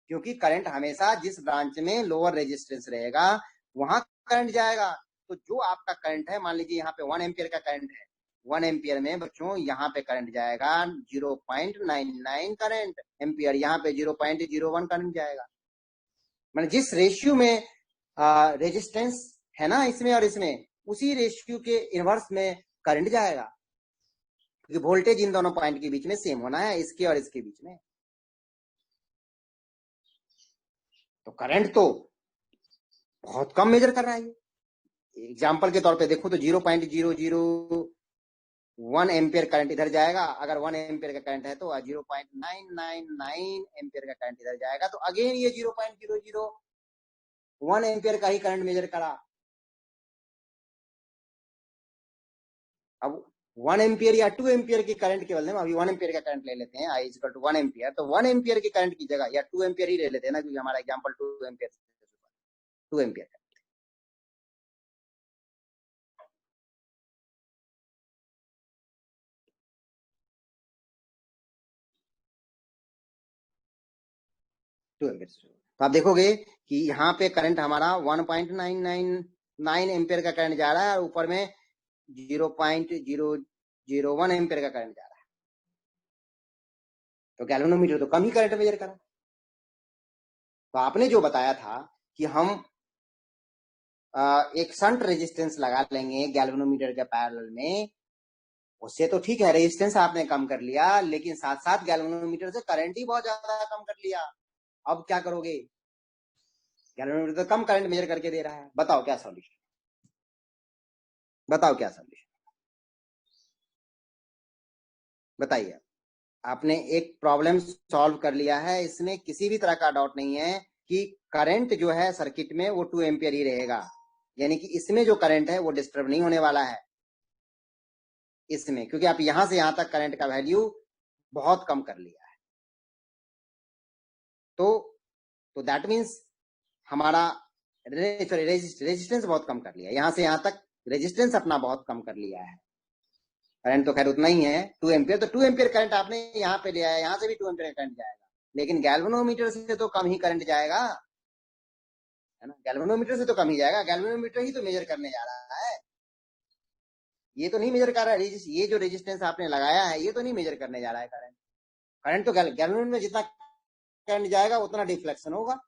क्योंकि करंट हमेशा जिस ब्रांच में लोअर रेजिस्टेंस रहेगा वहां करंट जाएगा। तो जो आपका करंट है, मान लीजिए यहाँ पे 1 एम्पियर का करंट है, 1 एम्पियर में बच्चों यहाँ पे करंट जाएगा 0.99 करंट एम्पियर, यहाँ पे 0.01 करंट जाएगा। मतलब जिस रेशियो में रेजिस्टेंस है ना इसमें और इसमें, उसी रेशियो के इनवर्स में करंट जाएगा, क्योंकि वोल्टेज इन दोनों पॉइंट के बीच में सेम होना है, इसके और इसके बीच में। तो करंट तो बहुत कम मेजर कर रहा है। एग्जाम्पल के तौर पे देखो तो 0.001 एम्पियर करंट इधर जाएगा, अगर 1 एम्पियर का करंट है तो 0.999 एम्पियर का करंट इधर जाएगा, तो अगेन ये 0.001 एम्पियर का ही करंट मेजर करा। अब 1 एम्पियर या 2 एम्पियर की करंट के बदले में अभी 1 एम्पियर का करंट ले लेते हैं, I इक्वल टू 1 एम्पियर, तो 1 एम्पियर की करंट की जगह या 2 एम्पियर ही ले लेते हैं ना, क्योंकि हमारा एग्जाम्पल 2 एम्पियर 2 एम्पियर का। Two ampere. तो आप देखोगे कि यहाँ पे करंट हमारा 1.999 एम्पियर का करंट जा रहा है और ऊपर में 0.001 एम्पियर का करंट जा रहा है। तो गैल्वेनोमीटर तो कम ही करंट मेजर करा। तो आपने जो बताया था कि हम एक शंट रेजिस्टेंस लगा लेंगे गैल्वेनोमीटर के पैरेलल में, उससे तो ठीक है, रेजिस्टेंस आपने कम कर लिया, लेकिन साथ साथ गैल्वेनोमीटर से करंट ही बहुत ज्यादा कम कर लिया। अब क्या करोगे? गैल्वेनोमीटर तो कम करंट मेजर करके दे रहा है। बताओ क्या सॉल्यूशन, बताओ क्या सॉल्यूशन, बताइए। आपने एक प्रॉब्लम सॉल्व कर लिया है, इसमें किसी भी तरह का डाउट नहीं है कि करंट जो है सर्किट में वो 2 एम्पियर ही रहेगा, यानी कि इसमें जो करंट है वो डिस्टर्ब नहीं होने वाला है इसमें, क्योंकि आप यहां से यहां तक करंट का वैल्यू बहुत कम कर लिया है। तो दैट मीन्स हमारा रेजिस्टेंस बहुत कम कर लिया, यहां से यहां तक रेजिस्टेंस अपना बहुत कम कर लिया है। करंट तो खैर उतना ही है 2 एम्पियर, तो 2 एम्पियर करंट आपने यहाँ पे लिया है, यहाँ से भी 2 एम्पियर करंट जाएगा, लेकिन गैल्वेनोमीटर से तो कम ही करंट जाएगा, है ना। गैल्वेनोमीटर से तो कम ही जाएगा, गैल्वेनोमीटर ही तो मेजर करने जा रहा है, ये तो नहीं मेजर कर रहा है। ये जो रेजिस्टेंस आपने लगाया है ये तो नहीं मेजर करने जा रहा है करंट। करंट तो गैल्वेनोमीटर में जितना करंट जाएगा उतना डिफ्लेक्शन होगा।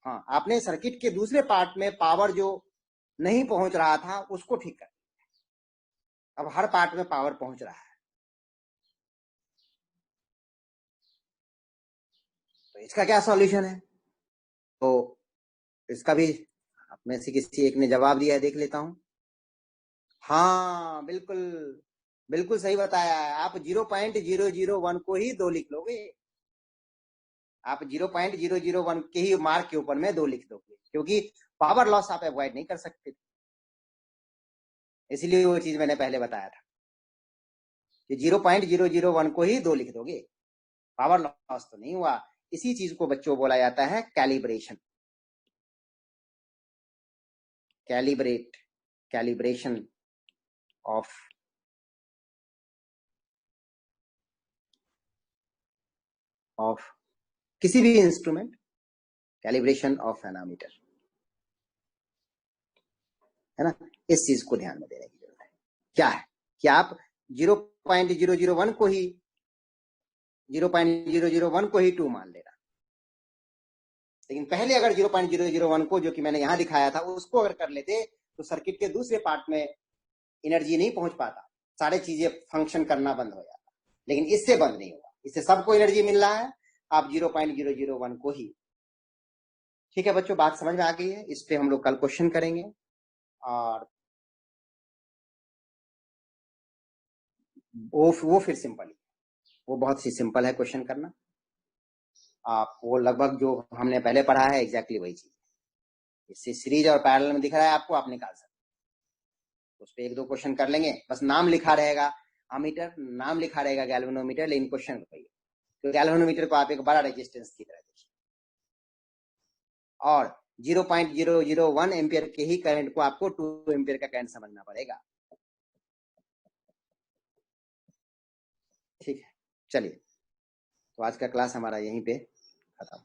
हाँ, आपने सर्किट के दूसरे पार्ट में पावर जो नहीं पहुंच रहा था उसको ठीक कर, अब हर पार्ट में पावर पहुंच रहा है। तो इसका क्या सॉल्यूशन है? तो इसका भी आप में से किसी एक ने जवाब दिया है, देख लेता हूं। हाँ बिल्कुल, बिल्कुल सही बताया है। आप 0.001 को ही 2 लिख लोगे, आप 0.001 के ही मार्क के ऊपर में 2 लिख दोगे, क्योंकि पावर लॉस आप अवॉइड नहीं कर सकते, इसलिए वो चीज मैंने पहले बताया था कि 0.001 को ही 2 लिख दोगे, पावर लॉस तो नहीं हुआ। इसी चीज को बच्चों बोला जाता है कैलिब्रेशन, कैलिब्रेशन ऑफ किसी भी इंस्ट्रूमेंट, कैलिब्रेशन ऑफ एनामीटर, है ना। इस चीज को ध्यान में देने की जरूरत है। क्या है कि आप 0.001 को ही 0.001 को ही 2 मान लेना, लेकिन पहले अगर 0.001 को, जो कि मैंने यहां दिखाया था, उसको अगर कर लेते तो सर्किट के दूसरे पार्ट में एनर्जी नहीं पहुंच पाता, सारे चीजें फंक्शन करना बंद हो जाता, लेकिन इससे बंद नहीं हुआ, इससे सबको एनर्जी मिल रहा है। आप 0.001 को ही, ठीक है बच्चों, बात समझ में आ गई है। इस पे हम लोग कल क्वेश्चन करेंगे, और वो फिर सिंपल ही, वो बहुत ही सिंपल है क्वेश्चन करना। आप वो लगभग जो हमने पहले पढ़ा है एग्जैक्टली वही चीज, इससे सीरीज और पैरेलल में दिख रहा है आपको, आप निकाल सकते, उस पर 1-2 क्वेश्चन कर लेंगे, बस नाम लिखा रहेगा अमीटर, नाम लिखा रहेगा गैल्वेनोमीटर, लेकिन क्वेश्चन बताइए। तो गैल्वेनोमीटर को आप एक बड़ा रेजिस्टेंस की तरह देखिए, और 0.001 एम्पियर के ही करंट को आपको 2 एम्पियर का करंट समझना पड़ेगा। ठीक है, चलिए, तो आज का क्लास हमारा यहीं पे खत्म।